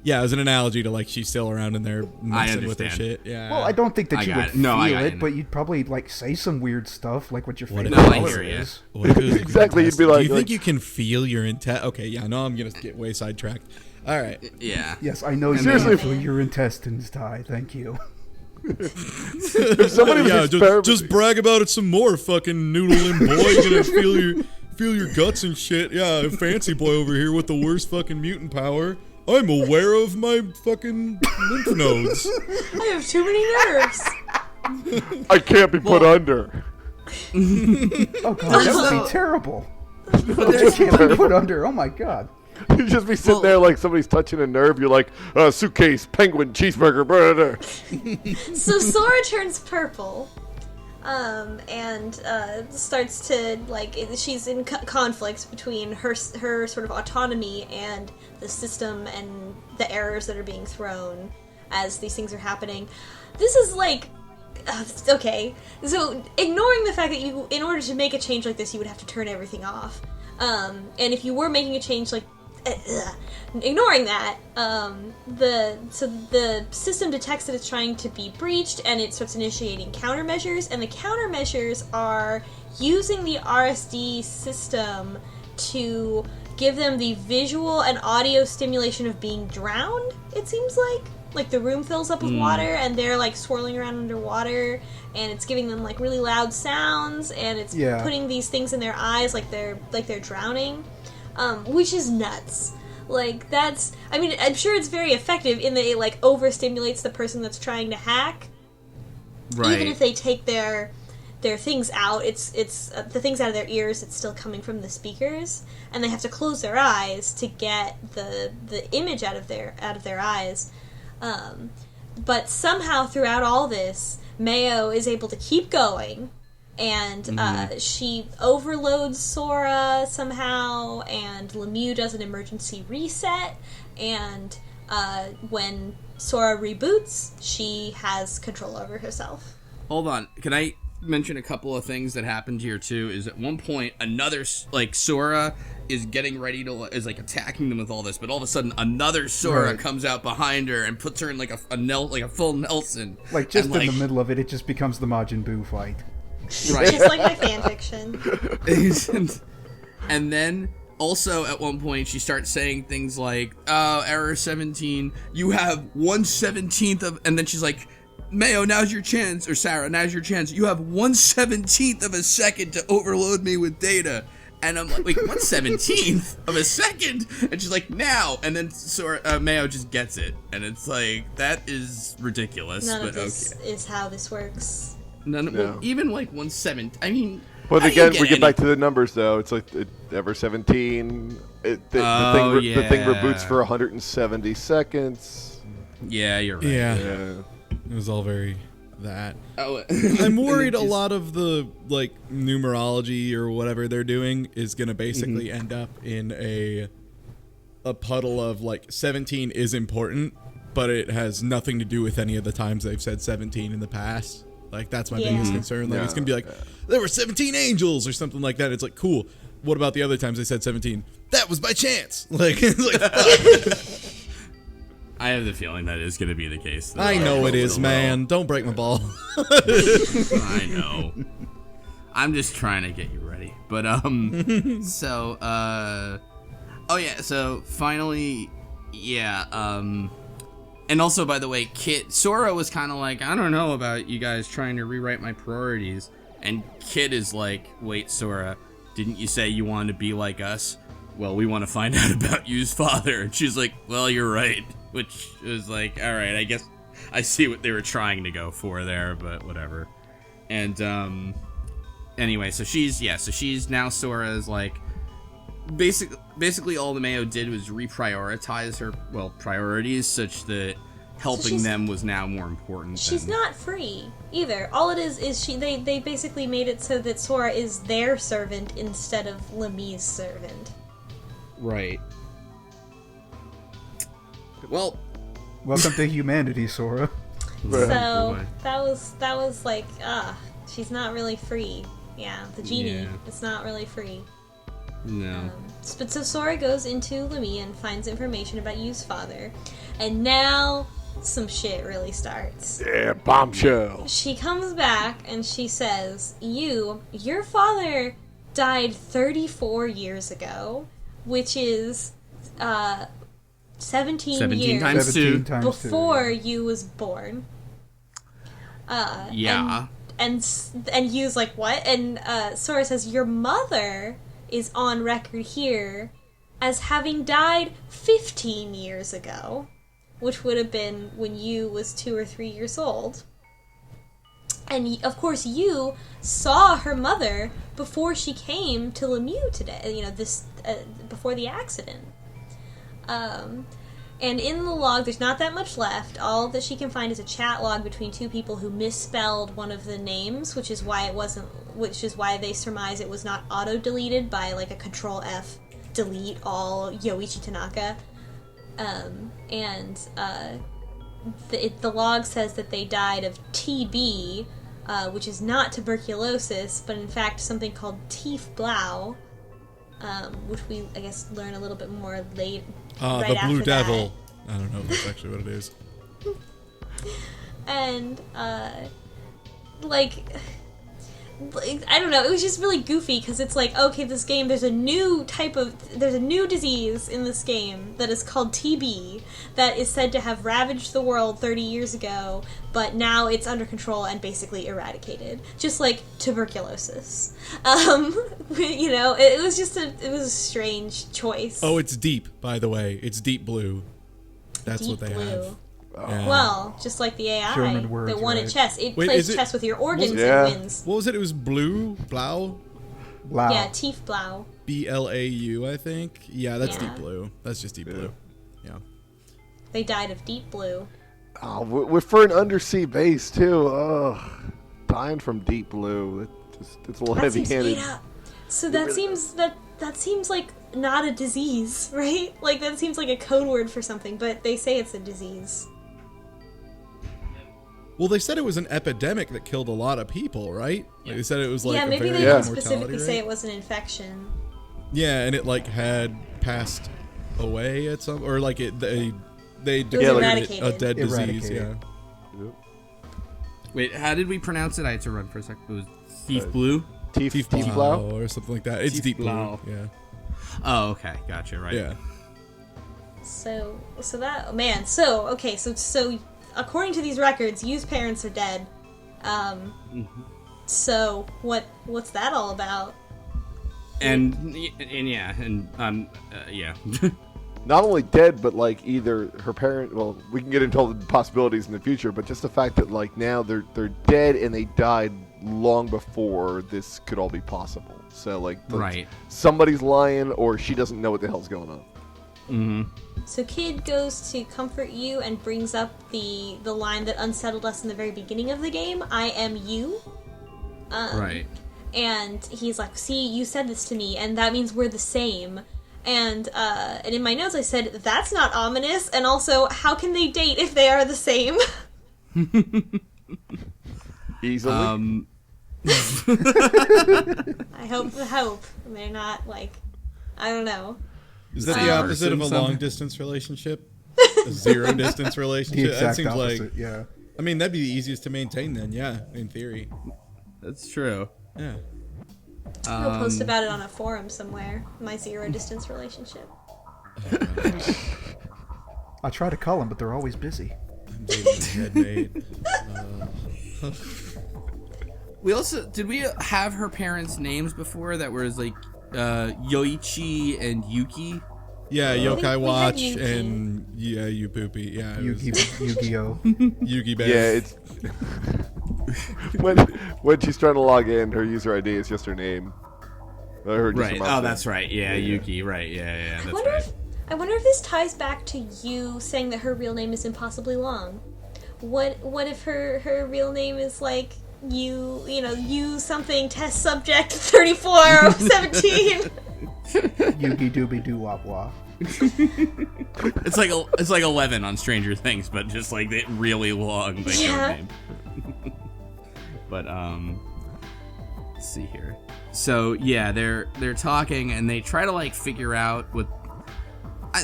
it was an analogy to like she's still around in there messing with her shit. Yeah. Well, I don't think that you would feel it, but you'd probably like say some weird stuff, like what your favorite color is. Exactly, you'd be like, do you think you can feel your intent? Okay, yeah, no, I'm gonna get way sidetracked. All right. Yeah. Yes, I know. Seriously, feel your intestines die. Thank you. If somebody was just brag about it some more, fucking noodling boy. Gonna feel your guts and shit. Yeah, fancy boy over here with the worst fucking mutant power. I'm aware of my fucking lymph nodes. I have too many nerves. I can't be put under. Oh god, that would be terrible. I can't be put under. Oh my god. You'd just be sitting there like somebody's touching a nerve. You're like, suitcase, penguin, cheeseburger, brother. So Sora turns purple. And starts to, like, she's in conflicts between her sort of autonomy and the system and the errors that are being thrown as these things are happening. This is like, okay, so ignoring the fact that in order to make a change like this, you would have to turn everything off. And if you were making a change like, ignoring that, the system detects that it's trying to be breached, and it starts initiating countermeasures, and the countermeasures are using the RSD system to give them the visual and audio stimulation of being drowned, it seems like the room fills up with water and they're like swirling around underwater, and it's giving them like really loud sounds, and it's putting these things in their eyes like they're drowning. Which is nuts. Like, that's... I mean, I'm sure it's very effective in that it, like, overstimulates the person that's trying to hack. Right. Even if they take their things out, it's the things out of their ears, it's still coming from the speakers, and they have to close their eyes to get the image out of their eyes. But somehow, throughout all this, Mayo is able to keep going, and she overloads Sora somehow, and Lemieux does an emergency reset, and when Sora reboots, she has control over herself. Hold on, can I mention a couple of things that happened here too? Is at one point another, like, Sora is getting ready to, is like attacking them with all this, but all of a sudden another Sora comes out behind her and puts her in like a full Nelson. Like, just in the middle of it, it just becomes the Majin Buu fight. Right. Just like my fanfiction. And then also at one point she starts saying things like, "Oh, error 17. You have 1/17 of," and then she's like, "Mayo, now's your chance," or Sarah, "Now's your chance. You have 1/17 of a second to overload me with data." And I'm like, "Wait, 1/17 of a second?" And she's like, "Now." And then Mayo just gets it, and it's like, that is ridiculous. None of this is how this works. Even like 1/7. I mean, but again, we get back to the numbers though. It's like ever 17. The thing reboots for 170 seconds. Yeah, you're right. Yeah. It was all very that. Oh, I'm worried a lot of the like numerology or whatever they're doing is gonna basically end up in a puddle of like 17 is important, but it has nothing to do with any of the times they've said 17 in the past. Like, that's my biggest concern. Like, it's gonna be like, there were 17 angels or something like that. It's like, cool. What about the other times they said 17? That was by chance. Like, it's like, I have the feeling that is gonna be the case. I know it is, man. Don't break my ball. I know. I'm just trying to get you ready. But so so finally, and also, by the way, Sora was kind of like, "I don't know about you guys trying to rewrite my priorities," and Kid is like, "Wait, Sora, didn't you say you wanted to be like us? well, we want to find out about Yu's father. And she's like, well, you're right. Which is like, all right, I guess I see what they were trying to go for there, but whatever. And, anyway, so she's now Sora's, like, basically all the Mayo did was reprioritize her, priorities such that helping them was now more important. She's not free either. All it is they basically made it so that Sora is their servant instead of Lemmy's servant. Right. Well, welcome to humanity, Sora. So that was like, she's not really free. Yeah, the genie is not really free. No. But so Sora goes into Lemmy and finds information about Yu's father, and now some shit really starts. Yeah, bombshell. She comes back and she says, your father died 34 years ago, which is 17 years times 2 before you was born. And Yu's like, what? And Sora says, your mother is on record here as having died 15 years ago, which would have been when Yu was 2 or 3 years old. And, of course, Yu saw her mother before she came to Lemieux today, before the accident. And in the log, there's not that much left. All that she can find is a chat log between two people who misspelled one of the names, which is why they surmise it was not auto-deleted by, like, a Control-F, delete all Yoichi Tanaka. The log says that they died of TB, which is not tuberculosis, but in fact something called Tiefblau, which we, I guess, learn a little bit more late. Right the Blue after Devil. I don't know if that's actually what it is. And, I don't know, it was just really goofy, because it's like, okay, this game, there's a new disease in this game that is called TB, that is said to have ravaged the world 30 years ago, but now it's under control and basically eradicated. Just like tuberculosis. It was a strange choice. Oh, it's deep, by the way. It's deep blue. That's Deep what they blue. have. Oh. Well, just like the AI German words, that won at right? chess. It Wait, plays chess with your organs Yeah. and wins. What was it? It was blue? Blau? Wow. Yeah, Tiefblau. BLAU, I think. Yeah, that's Yeah. deep blue. That's just deep blue. Yeah. They died of deep blue. Oh, we're for an undersea base too. Ugh, dying from deep blue. It's a little That seems heavy-handed. made up. So that seems like not a disease, right? Like that seems like a code word for something, but they say it's a disease. Well, they said it was an epidemic that killed a lot of people, right? Like, they said it was like yeah, a maybe very they high didn't specifically mortality say rate. it was an infection. Yeah, and it like had passed away at some, or like they declared it eradicated. a dead disease. Eradicated. Yeah. Wait, how did we pronounce it? I had to run for a second. It was Thief Blue? Tiefblau? or something like that. It's deep blue. Tiefblau. Yeah. Oh, okay. Gotcha, right. Yeah. So according to these records, Yu's parents are dead. So what's that all about? And Not only dead, but like either her parent. Well, we can get into all the possibilities in the future, but just the fact that like now they're dead and they died long before this could all be possible. So like, Right. somebody's lying, or she doesn't know what the hell's going on. Mm-hmm. So Kid goes to comfort you and brings up the line that unsettled us in the very beginning of the game, I am you. Right. And he's like, see, you said this to me, and that means we're the same. And in my notes I said, that's not ominous, and also, how can they date if they are the same? Easily. I hope they're not, like, I don't know. Is that Same the opposite of a person, long distance relationship? A zero distance The relationship? That exact seems opposite, like. yeah. I mean, that'd be the easiest to maintain then. Yeah, in theory. That's true. Yeah. I'll post about it on a forum somewhere, my zero distance relationship. I try to call them, but they're always busy. I'm dating a dead maid. We also did we have her parents' names before that was like Yoichi and Yuki. Yeah, we Yokai had Watch Yuki. and you poopy. Yeah, it was Yu-Gi-Oh. Yugi Bear. Yeah, it's when she's trying to log in, her user ID is just her name. Right. Oh, that's right. Yeah, Yuki. Right. Yeah. That's right. I wonder if this ties back to you saying that her real name is impossibly long. What if her real name is like you something test subject 3417? Yugi Dooby Doo Wop Wop. It's like 11 on Stranger Things, but just like the really long name. But let's see here. So yeah, they're talking and they try to like figure out what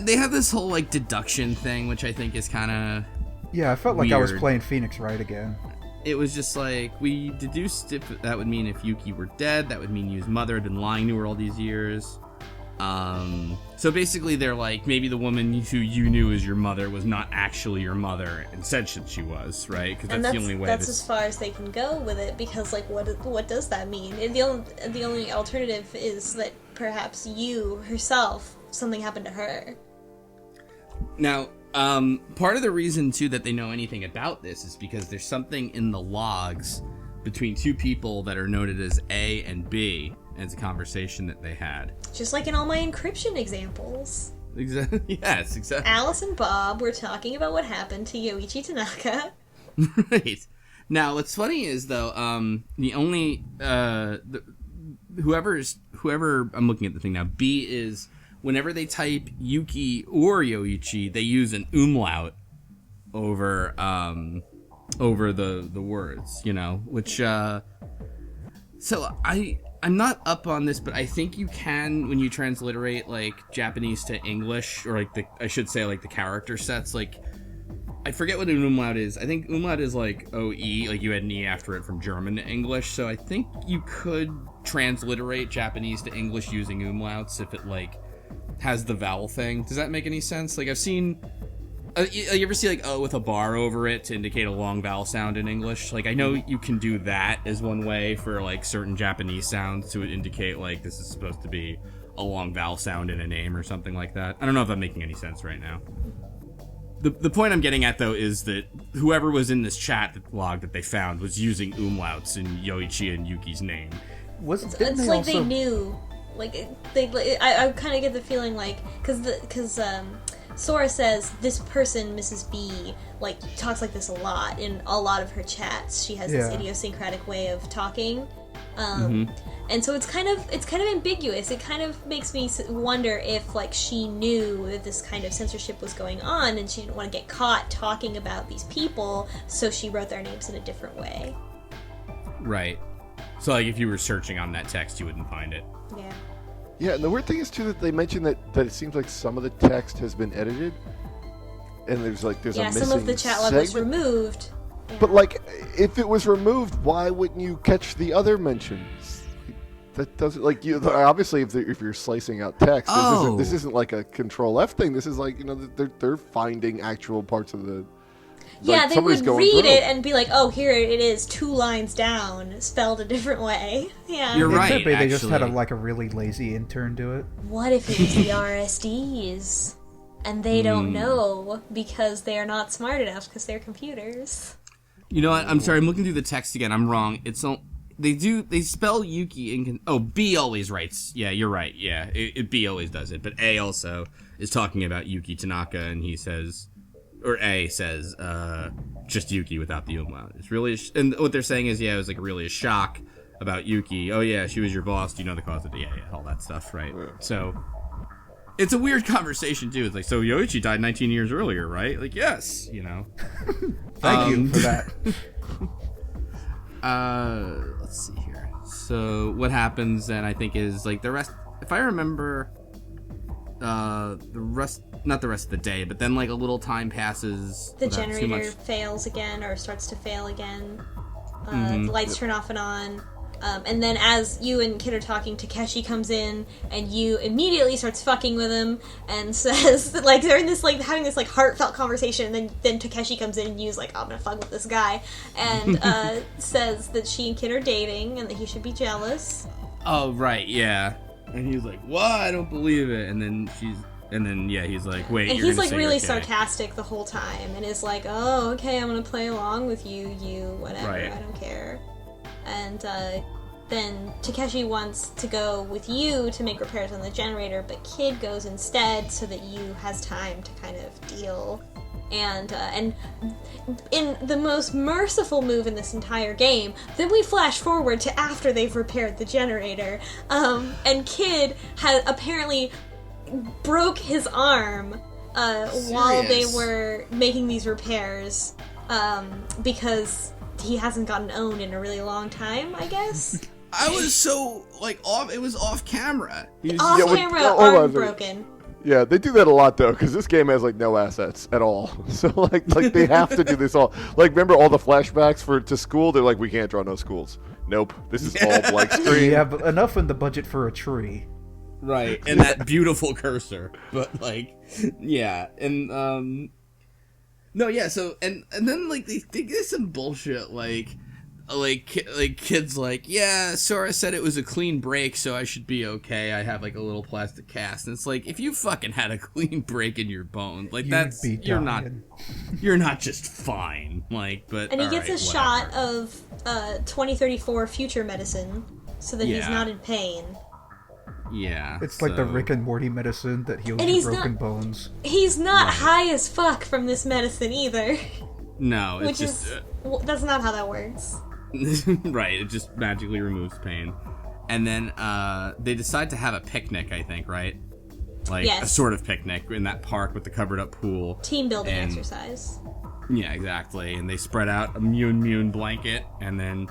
they have this whole like deduction thing, which I think is kind of Yeah, I felt like weird. I was playing Phoenix Wright again. It was just like, we deduced if that would mean if Yuki were dead, that would mean Yu's mother had been lying to her all these years. So basically they're like, maybe the woman who you knew as your mother was not actually your mother and said she was, right? Because that's the only way. That's as far as they can go with it, because like, what does that mean? And the only alternative is that perhaps you herself, something happened to her. Now, part of the reason too that they know anything about this is because there's something in the logs between two people that are noted as A and B, and it's a conversation that they had. Just like in all my Encryption examples. Exactly. Yes, exactly. Alice and Bob were talking about what happened to Yoichi Tanaka. Right. Now, what's funny is though, the only whoever I'm looking at the thing now, B is whenever they type Yuki or Yoichi, they use an umlaut over the words, which so I'm not up on this, but I think you can, when you transliterate like Japanese to English, or like I should say like the character sets, like I forget what an umlaut is. I think umlaut is like OE, like you had an E after it from German to English. So I think you could transliterate Japanese to English using umlauts if it like has the vowel thing. Does that make any sense? Like I've seen, you ever see like O with a bar over it to indicate a long vowel sound in English? Like I know you can do that as one way for like certain Japanese sounds to indicate like this is supposed to be a long vowel sound in a name or something like that. I don't know if I'm making any sense right now. The point I'm getting at though is that whoever was in this chat log that they found was using umlauts in Yoichi and Yuki's name. It's like they knew. Like I kind of get the feeling like because Sora says this person, Mrs. B, like talks like this a lot in a lot of her chats. She has this idiosyncratic way of talking, and so it's kind of ambiguous. It kind of makes me wonder if like she knew that this kind of censorship was going on, and she didn't want to get caught talking about these people, so she wrote their names in a different way. Right. So like if you were searching on that text, you wouldn't find it. Yeah. Yeah, and the weird thing is too that they mentioned that it seems like some of the text has been edited, and there's a missing some of the chat log was removed. Yeah. But like, if it was removed, why wouldn't you catch the other mentions? That doesn't like you. Obviously, if you're slicing out text, this isn't like a Control F thing. This is like they're finding actual parts of the. Yeah, they would read it and be like, "Oh, here it is, 2 lines down, spelled a different way." Yeah, you're right. It could be they actually. just had a really lazy intern do it. What if it was the RSDs and they don't know because they are not smart enough because they're computers? You know what? I'm sorry. I'm looking through the text again. I'm wrong. They spell Yuki B always writes. Yeah, you're right. Yeah, B always does it. But A also is talking about Yuki Tanaka, and he says. Or A says, just Yuki without the umlaut. It's really, and what they're saying is, it was like really a shock about Yuki. Oh yeah, she was your boss. Do you know the cause of it? Yeah, all that stuff, right? Yeah. So, it's a weird conversation too. It's like, so Yoichi died 19 years earlier, right? Like, yes, Thank you for that. Let's see here. So, what happens then, I think, is like the rest, if I remember, not the rest of the day, but then like a little time passes. The generator fails again, or starts to fail again. The lights turn off and on. And then as you and Kid are talking, Takeshi comes in, and you immediately starts fucking with him, and says, like, they're in this, like, having this, like, heartfelt conversation, and then Takeshi comes in, and Yu's like, oh, I'm gonna fuck with this guy, and says that she and Kid are dating, and that he should be jealous. Oh, right, yeah. And he's like, what? I don't believe it. And then he's like, wait, and you're he's gonna like say really okay. sarcastic the whole time, and is like, oh, okay, I'm gonna play along with you, whatever, Right. I don't care. And then Takeshi wants to go with you to make repairs on the generator, but Kid goes instead so that Yu has time to kind of deal. And in the most merciful move in this entire game, then we flash forward to after they've repaired the generator, and Kid had apparently broke his arm while they were making these repairs, because he hasn't gotten owned in a really long time, I guess. I was so, like, off. It was off camera. Off-camera hold arm on. broken. Yeah, they do that a lot though, because this game has like no assets at all. So like they have to do this all. Like, remember all the flashbacks to school? They're like, we can't draw no schools. Nope, this is all blank screen. Yeah, but enough in the budget for a tree. Right, and that beautiful cursor. But, like, yeah, and, no, yeah, so, and then, like, they get some bullshit, like, Kid's like, yeah, Sora said it was a clean break, so I should be okay. I have, like, a little plastic cast. And it's like, if you fucking had a clean break in your bones, like, you're not just fine. Like, but, and he gets right, a shot of 2034 future medicine so that he's not in pain. Yeah. It's like the Rick and Morty medicine that heals And your broken bones. He's not high as fuck from this medicine either. No, it's Which just... is... that's not how that works. Right, it just magically removes pain. And then they decide to have a picnic, I think, right? Like, yes. a sort of picnic in that park with the covered up pool. Team building exercise. Yeah, exactly. And they spread out a Mune blanket, and then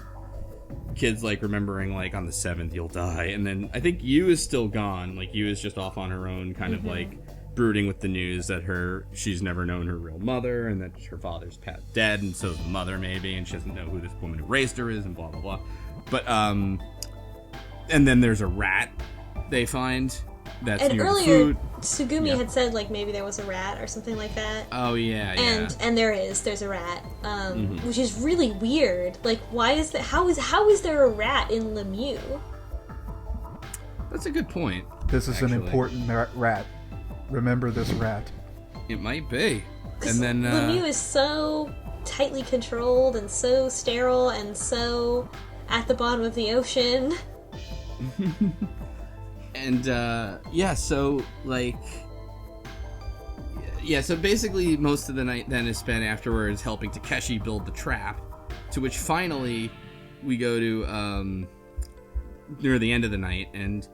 Kid's, like, remembering, like, on the 7th you'll die. And then I think Yu is still gone. Like, Yu is just off on her own, kind of, like, brooding with the news that she's never known her real mother, and that her father's dead, and so's the mother, maybe, and she doesn't know who this woman who raised her is, and blah, blah, blah. But, and then there's a rat they find that's and near earlier, the food. Sugumi had said, like, maybe there was a rat or something like that. Oh, yeah, yeah. And there's a rat, which is really weird. Like, why is that? How is there a rat in Lemieux? That's a good point. This is an important rat. Remember this rat. It might be. And then Lemieux is so tightly controlled and so sterile and so at the bottom of the ocean. And so like so basically most of the night then is spent afterwards helping Takeshi build the trap, to which finally we go to near the end of the night, and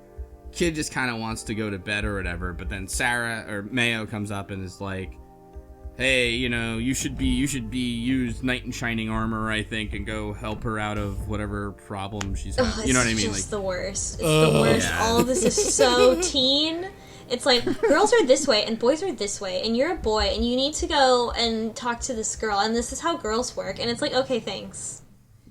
Kid just kind of wants to go to bed or whatever, but then Sarah or Mayo comes up and is like, hey, you should use knight in shining armor, I think, and go help her out of whatever problem she's having. You know what I mean? It's just like, the worst. It's the worst. Yeah. All of this is so teen. It's like, girls are this way and boys are this way, and you're a boy and you need to go and talk to this girl, and this is how girls work. And it's like, okay, thanks.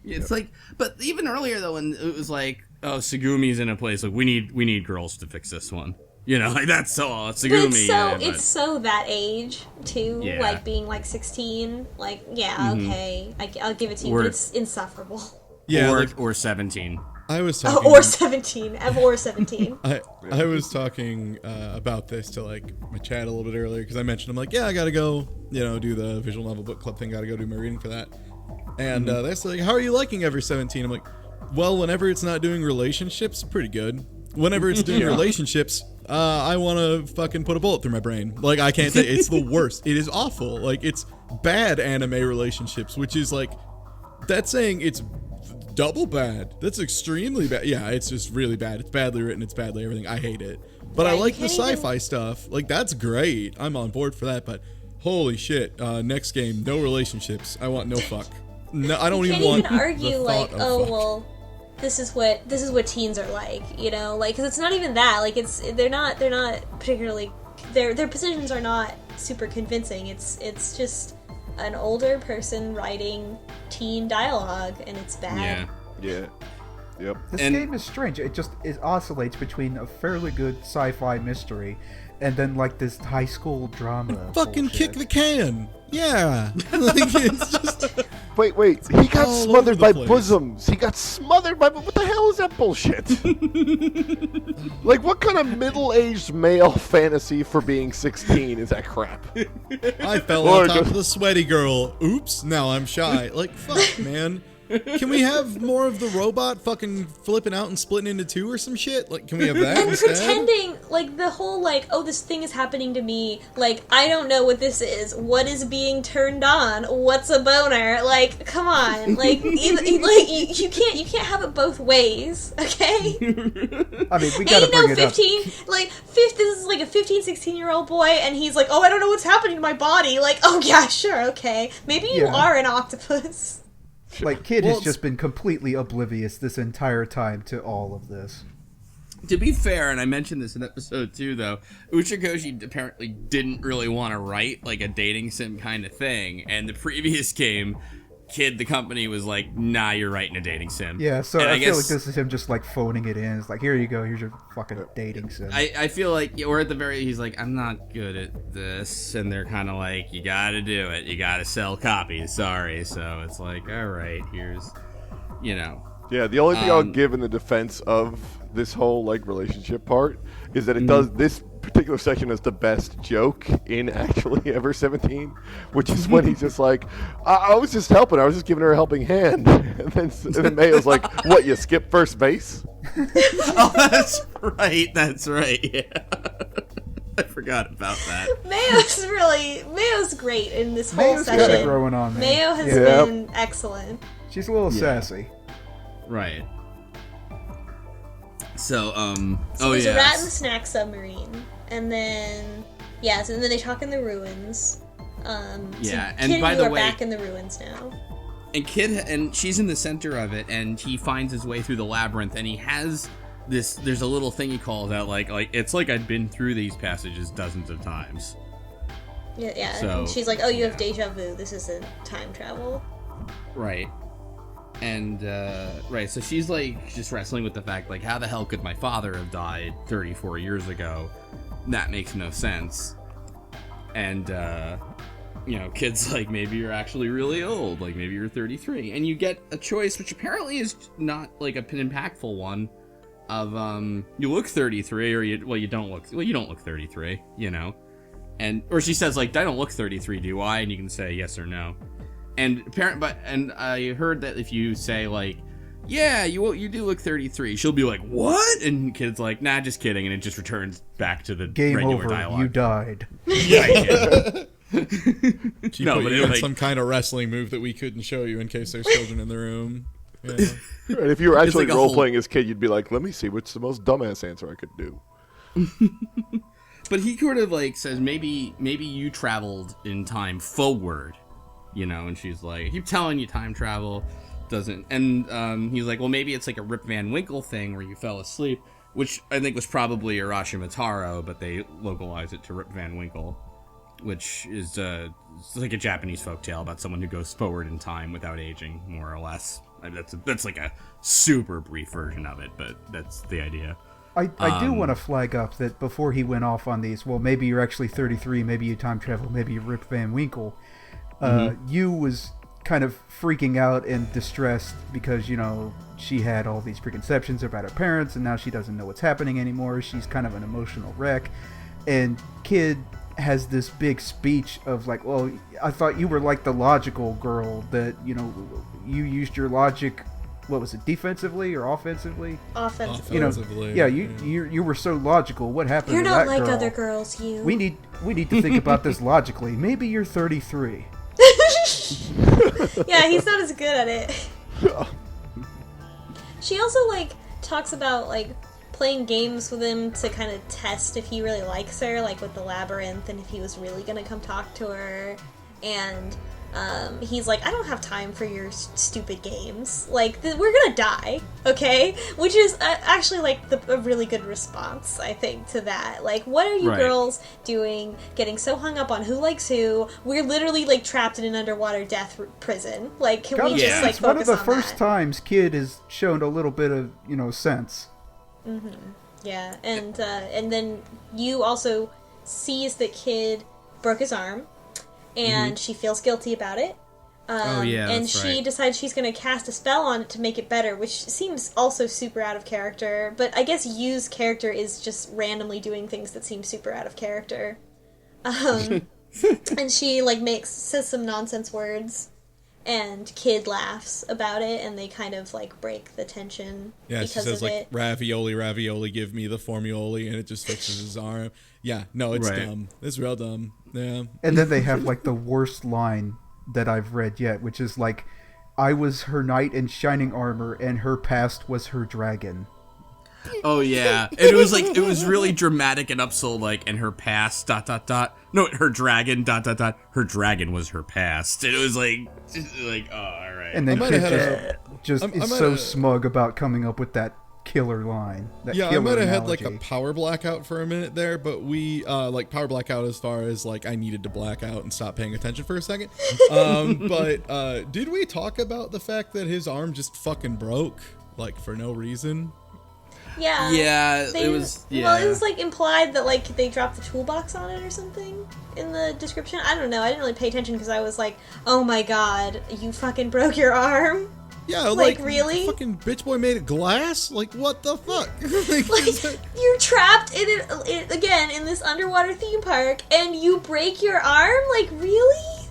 It's like, but even earlier though, when it was like, oh, Sugumi's in a place, like, we need girls to fix this one. Like, that's so Sugumi. But it's so that age too, like being like 16. Like, okay, I'll give it to you, but it's insufferable. Yeah, or 17. I was talking, or 17, or 17. I was talking about this to like my chat a little bit earlier, because I mentioned, I'm like, yeah, I gotta go, do the visual novel book club thing. Gotta go do my reading for that. And they're like, how are you liking Ever 17? I'm like, well, whenever it's not doing relationships, pretty good. Whenever it's doing relationships, I want to fucking put a bullet through my brain. Like, I can't say it's the worst. It is awful. Like, it's bad anime relationships, which is like, that's saying it's double bad. That's extremely bad. Yeah, it's just really bad. It's badly written. It's badly everything. I hate it. But I like the sci-fi stuff. Like, that's great. I'm on board for that. But holy shit, next game, no relationships. I want no fuck. No, I don't even want. You can't even argue like, oh fuck. well, this is what teens are like, like, because it's not even that. Like, they're not particularly, their positions are not super convincing. It's just an older person writing teen dialogue, and it's bad. Yeah. Yep. This game is strange. It oscillates between a fairly good sci-fi mystery and then like this high school drama. Fucking bullshit. kick the can. Yeah. Like, it's just. Wait. He got All smothered over the by place. bosoms. He got smothered by... What the hell is that bullshit? Like, what kind of middle-aged male fantasy for being 16 is that crap? I fell on top of the sweaty girl. Oops, now I'm shy. Like, fuck, man. Can we have more of the robot fucking flipping out and splitting into two or some shit? Like, can we have that And instead? pretending, like, the whole, like, oh, this thing is happening to me. Like, I don't know what this is. What is being turned on? What's a boner? Like, come on. Like, you can't have it both ways, okay? I mean, we gotta bring it up. 15, like, this is like a 15, 16-year-old boy, and he's like, oh, I don't know what's happening to my body. Like, oh, yeah, sure, okay. Maybe you are an octopus. Like, Kid has just been completely oblivious this entire time to all of this. To be fair, and I mentioned this in episode 2, though, Uchikoshi apparently didn't really want to write, like, a dating sim kind of thing, and the previous game, Kid, the company, was like, nah, you're writing a dating sim. Yeah, so and I feel like this is him just, like, phoning it in. It's like, here you go, here's your fucking dating sim. I feel like, or at the very, he's like, I'm not good at this, and they're kind of like, you gotta do it, you gotta sell copies, sorry, so it's like, alright, here's, you know. Yeah, the only thing I'll give in the defense of this whole, like, relationship part is that it does, this particular section is the best joke in actually Ever 17, which is when he's just like, I was just helping, I was just giving her a helping hand. And then Mayo's like, what, you skip first base? Oh, that's right, yeah. I forgot about that. Mayo's great in this whole Mayo's session. got it growing on, man. Mayo has been excellent. She's a little sassy. Right. So, There's a rat in the snack submarine, and then and then they talk in the ruins. And Kid by and you the are way, back in the ruins now. and Kid, and she's in the center of it, and he finds his way through the labyrinth, and he has this. There's a little thing he calls out, like it's like I'd been through these passages dozens of times. Yeah. So, and she's like, "Oh, you have deja vu. This isn't time travel." Right. And, so she's, like, just wrestling with the fact, like, how the hell could my father have died 34 years ago? That makes no sense. And, Kid's like, maybe you're actually really old, like, maybe you're 33. And you get a choice, which apparently is not, like, an impactful one, of, you look 33, or you don't look 33, you know? Or she says, like, I don't look 33, do I? And you can say yes or no. And I heard that if you say, like, yeah, you do look 33, she'll be like, what? And Kid's like, nah, just kidding, and it just returns back to the Game regular over, dialogue. you died. Yeah, you did. She put you in some kind of wrestling move that we couldn't show you in case there's children in the room. Yeah. Right, if you were actually like role-playing as Kid, you'd be like, let me see what's the most dumbass answer I could do. But he sort of, like, says, maybe you traveled in time forward. You know, and she's like, I keep telling you time travel doesn't. And he's like, well, maybe it's like a Rip Van Winkle thing where you fell asleep, which I think was probably Urashima Taro, but they localized it to Rip Van Winkle, which is it's like a Japanese folktale about someone who goes forward in time without aging, more or less. That's like a super brief version of it, but that's the idea. I do want to flag up that before he went off on these, well, maybe you're actually 33, maybe you time travel, maybe you Rip Van Winkle. Yu was kind of freaking out and distressed because, you know, she had all these preconceptions about her parents and now she doesn't know what's happening anymore. She's kind of an emotional wreck. And Kid has this big speech of like, well, I thought you were like the logical girl that, you know, you used your logic, what was it, defensively or offensively? Offensively. You know, you were so logical. What happened You're to not that like girl? other girls, you. We need to think about this logically. Maybe you're 33. Yeah, he's not as good at it. She also, like, talks about, like, playing games with him to kind of test if he really likes her, like with the labyrinth, and if he was really gonna come talk to her. And he's like, I don't have time for your stupid games. Like, we're gonna die, okay? Which is actually, like, a really good response, I think, to that. Like, what are you girls doing getting so hung up on who likes who? We're literally, like, trapped in an underwater death prison. Like, can we just, like, focus on that? It's one of the first times Kid has shown a little bit of, you know, sense. Mm-hmm. Yeah, and then you also sees that Kid broke his arm, and she feels guilty about it. And she decides she's going to cast a spell on it to make it better, which seems also super out of character. But I guess Yu's character is just randomly doing things that seem super out of character. And she, like, says some nonsense words, and Kid laughs about it, and they kind of, like, break the tension because she says, of like, it. ravioli, give me the formula, and it just fixes his arm. Yeah, no, it's dumb. It's real dumb. Yeah. And then they have, like, the worst line that I've read yet, which is like, I was her knight in shining armor, and her past was her dragon. Oh yeah, and it was like, it was really dramatic and upsold, like, and her past ... No, her dragon ... Her dragon was her past, and it was like, oh, all right. And then Kid just is so smug about coming up with that killer line. I might have had like a power blackout for a minute there, but we like power blackout as far as like I needed to black out and stop paying attention for a second. But did we talk about the fact that his arm just fucking broke, like, for no reason? Yeah. Yeah, it was. Yeah. Well, it was like implied that like they dropped the toolbox on it or something in the description. I don't know. I didn't really pay attention because I was like, oh my god, you fucking broke your arm. Yeah, like really? Fucking bitch boy made of glass? Like, what the fuck? Like, you're trapped in it again in this underwater theme park, and you break your arm? Like, really?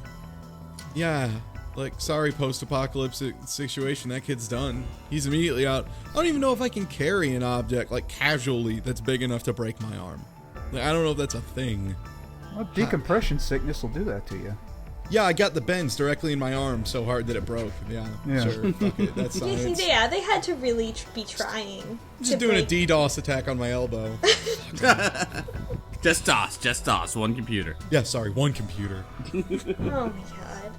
Yeah, like, sorry, post-apocalyptic situation, that kid's done. He's immediately out. I don't even know if I can carry an object, like, casually, that's big enough to break my arm. Like, I don't know if that's a thing. Well, decompression sickness will do that to you. Yeah, I got the bends directly in my arm so hard that it broke. Yeah. Sure. Fuck it. That's science. Yeah, they had to really be trying. I'm just doing a DDoS attack on my elbow. Just DOS. One computer. Yeah, sorry, one computer. Oh my god.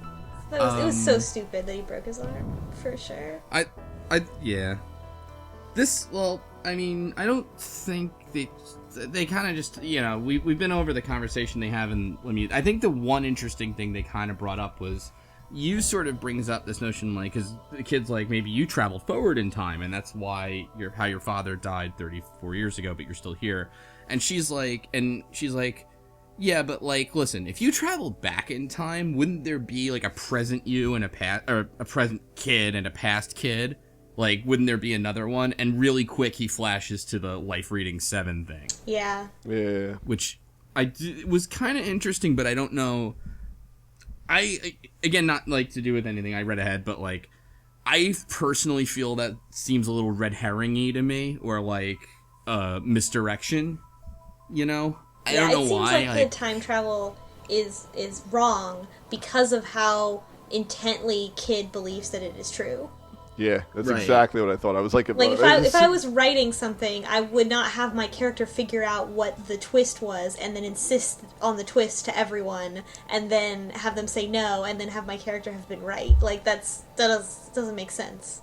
It was so stupid that he broke his arm, for sure. Yeah. Well, I mean, I don't think they kind of just, you know, we've been over the conversation they have in Lemieux. I think the one interesting thing they kind of brought up was, you sort of brings up this notion, like, because the kid's like, maybe you traveled forward in time, and that's why how your father died 34 years ago, but you're still here. And she's like, yeah, but, like, listen, if you traveled back in time, wouldn't there be, like, a present you and a present kid and a past kid? Like, wouldn't there be another one? And really quick, he flashes to the Life Reading 7 thing. Yeah. Yeah. Which was kind of interesting, but I don't know. Again, not, like, to do with anything I read ahead, but, like, I personally feel that seems a little red herring-y to me, or, like, misdirection, you know? I don't know why. It seems like the time travel is wrong because of how intently Kid believes that it is true. Yeah, that's exactly what I thought. I was like, if I was writing something, I would not have my character figure out what the twist was and then insist on the twist to everyone and then have them say no and then have my character have been right. Like, that doesn't make sense.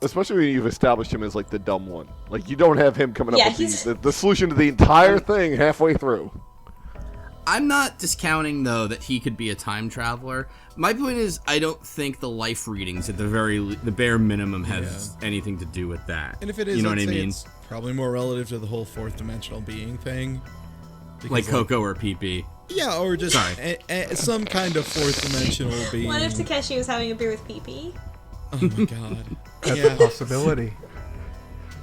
Especially when you've established him as, like, the dumb one. Like, you don't have him coming up with the solution to the entire thing halfway through. I'm not discounting, though, that he could be a time traveler. My point is, I don't think the life readings at the bare minimum has anything to do with that. And if it is, you know what I mean? It's probably more relative to the whole fourth dimensional being thing. Like Coco or PP. Yeah, or just some kind of fourth dimensional being. What if Takeshi was having a beer with PP? Oh my god. That's a possibility.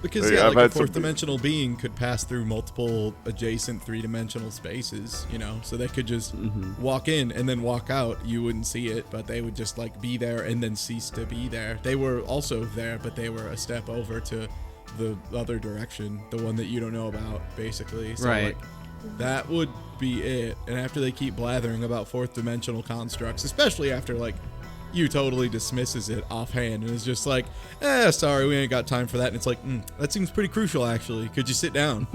Because, like a fourth-dimensional being could pass through multiple adjacent three-dimensional spaces, you know? So they could just walk in and then walk out. You wouldn't see it, but they would just, like, be there and then cease to be there. They were also there, but they were a step over to the other direction, the one that you don't know about, basically. So, like, that would be it. And after they keep blathering about fourth-dimensional constructs, especially after, like, you totally dismisses it offhand and is just like, sorry, we ain't got time for that. And it's like, that seems pretty crucial, actually. Could you sit down?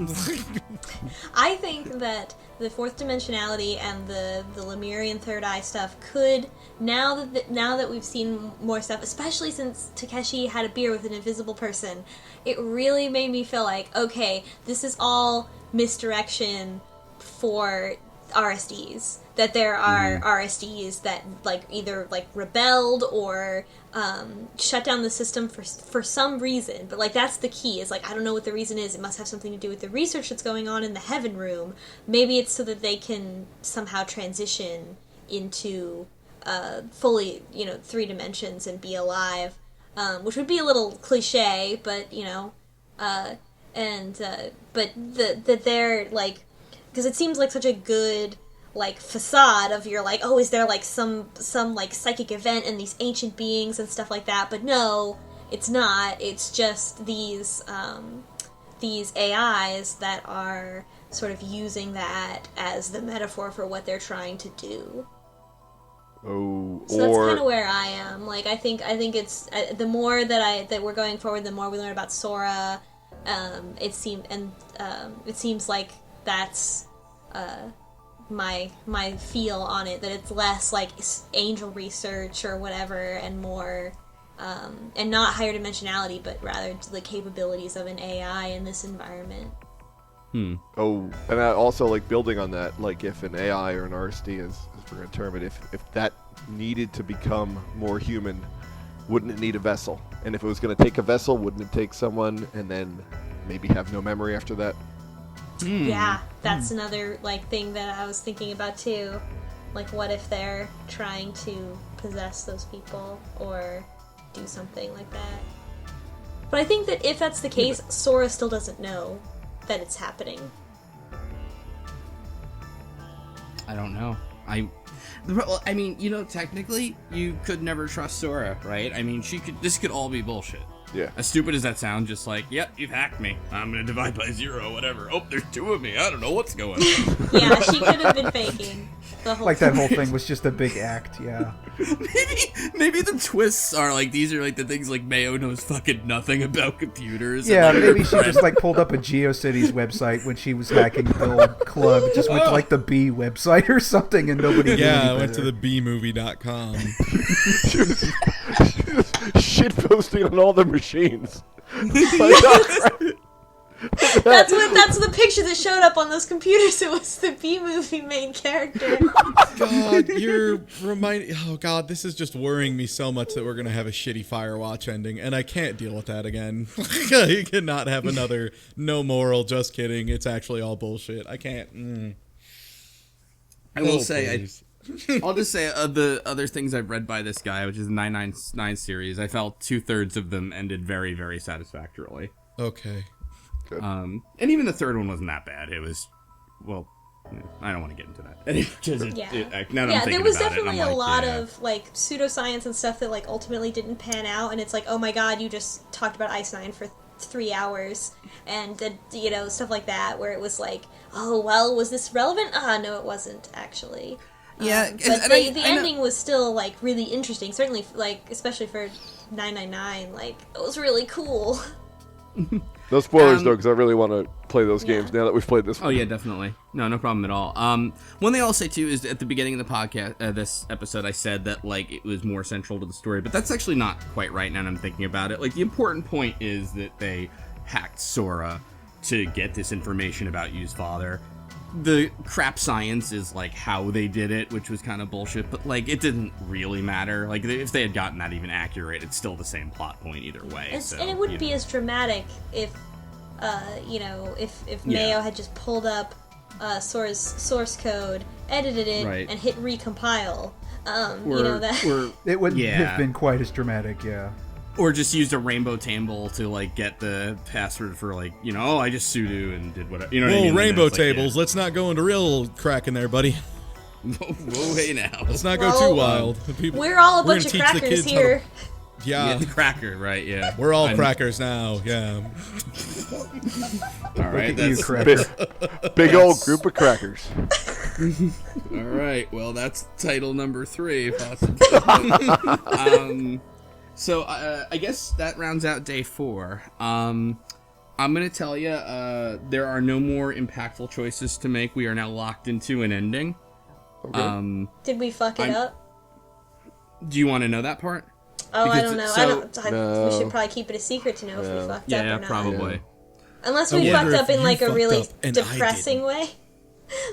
I think that the fourth dimensionality and the Lemurian third eye stuff could, now that we've seen more stuff, especially since Takeshi had a beer with an invisible person, it really made me feel like, okay, this is all misdirection for RSDs. That there are RSDs that, like, either, like, rebelled or shut down the system for some reason. But, like, that's the key, is, like, I don't know what the reason is. It must have something to do with the research that's going on in the Heaven Room. Maybe it's so that they can somehow transition into fully, 3 dimensions and be alive, which would be a little cliche, but but that they're like, because it seems like such a good like facade of your like, oh, is there like some like psychic event and these ancient beings and stuff like that, but no, it's not. It's just these AIs that are sort of using that as the metaphor for what they're trying to do. Oh, so that's kind of where I am. Like, I think it's the more that we're going forward, the more we learn about Sora. It seems like that's my feel on it, that it's less like angel research or whatever, and more and not higher dimensionality, but rather the capabilities of an AI in this environment. Oh, and I also like building on that, like if an AI or an RSD, as we're going to term it, if that needed to become more human, wouldn't it need a vessel? And if it was going to take a vessel, wouldn't it take someone and then maybe have no memory after that? Yeah, that's another like thing that I was thinking about too. Like, what if they're trying to possess those people or do something like that? But I think that if that's the case, Sora still doesn't know that it's happening. I don't know. I mean, technically, you could never trust Sora, right? I mean, this could all be bullshit. Yeah. As stupid as that sounds, just like, yep, you've hacked me. I'm gonna divide by 0, whatever. Oh, there's 2 of me. I don't know what's going on. Yeah, she could have been faking the whole Like, that whole thing was just a big act, yeah. Maybe the twists are like, these are like the things like Mayo knows fucking nothing about computers. Yeah, and, like, maybe she just like pulled up a GeoCities website when she was hacking the old club. Just went to like the B website or something, and nobody knew Yeah, I any went to better. the bmovie.com. Shit posting on all the machines. That's the picture that showed up on those computers. It was the B-movie main character. God, you're reminding. Oh God, this is just worrying me so much that we're gonna have a shitty Firewatch ending, and I can't deal with that again. You cannot have another no moral. Just kidding. It's actually all bullshit. I can't. I will say, please. I'll just say the other things I've read by this guy, which is the 999 series, I felt 2/3 of them ended very, very satisfactorily. Okay. Good. And even the third one wasn't that bad. It was, well, I don't want to get into that. There was definitely a lot of like pseudoscience and stuff that like ultimately didn't pan out, and it's like, oh my god, you just talked about Ice Nine for 3 hours, and stuff like that, where it was like, oh well, was this relevant? No, it wasn't actually. Yeah, but the ending was still like really interesting. Certainly, like especially for 999, like it was really cool. No spoilers though, because I really want to play those games now that we've played this one. Oh yeah, definitely. No problem at all. One thing I'll say too is at the beginning of the podcast, this episode, I said that like it was more central to the story, but that's actually not quite right now that I'm thinking about it. Like the important point is that they hacked Sora to get this information about Yu's father. The crap science is like how they did it, which was kind of bullshit, but like it didn't really matter. Like if they had gotten that even accurate, it's still the same plot point either way. And it wouldn't be as dramatic if Mayo had just pulled up Sora's source code, edited it, and hit recompile. It wouldn't have been quite as dramatic, yeah. Or just used a rainbow table to like get the password for like, I just sudo and did whatever. You know what I mean? Rainbow tables. Let's not go into real cracking there, buddy. Whoa, hey now. Let's not go too wild. We're all a bunch of crackers here. Yeah, the cracker, right? Yeah, we're all crackers now. Yeah. All right, that's big old group of crackers. All right, well, that's title number 3, possibly. So I guess that rounds out day 4. I'm gonna tell you, there are no more impactful choices to make. We are now locked into an ending. Okay. Did we fuck it up? Do you want to know that part? Oh, I don't know. We should probably keep it a secret to know if we fucked up or not. Probably. Yeah. Unless we fucked up in like a really depressing way.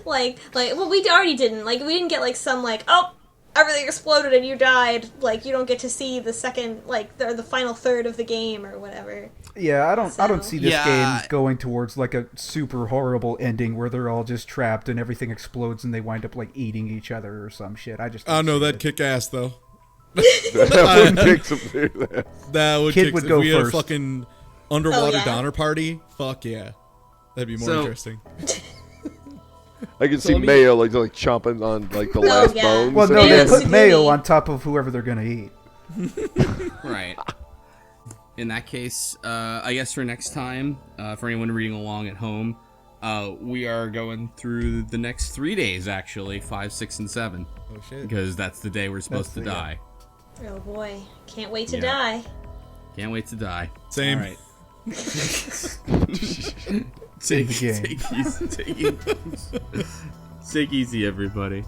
like, well, we already didn't. Like, we didn't get like some like, oh, everything exploded and you died. Like, you don't get to see the second, like, the final third of the game or whatever. Yeah, I don't see this Yeah. game going towards like a super horrible ending where they're all just trapped and everything explodes and they wind up like eating each other or some shit. I just I don't know see that'd it. kick ass though. That would kick some dude. That would Kid kick. would If go we had a first. fucking underwater Oh, yeah? Donner Party, fuck yeah, that'd be more So- interesting. I can see let me- Mayo like chomping on like the Oh, last yeah. bones. Well, no, Mayo they used to put do mayo me. on top of whoever they're gonna eat. Right. In that case, I guess for next time, for anyone reading along at home, we are going through the next 3 days, actually, 5, 6, and 7. Oh shit. Because that's the day we're supposed to That's the- die. Oh boy. Can't wait to Yeah. die. Can't wait to die. Same. All right. Save the game. Take easy, take easy, everybody.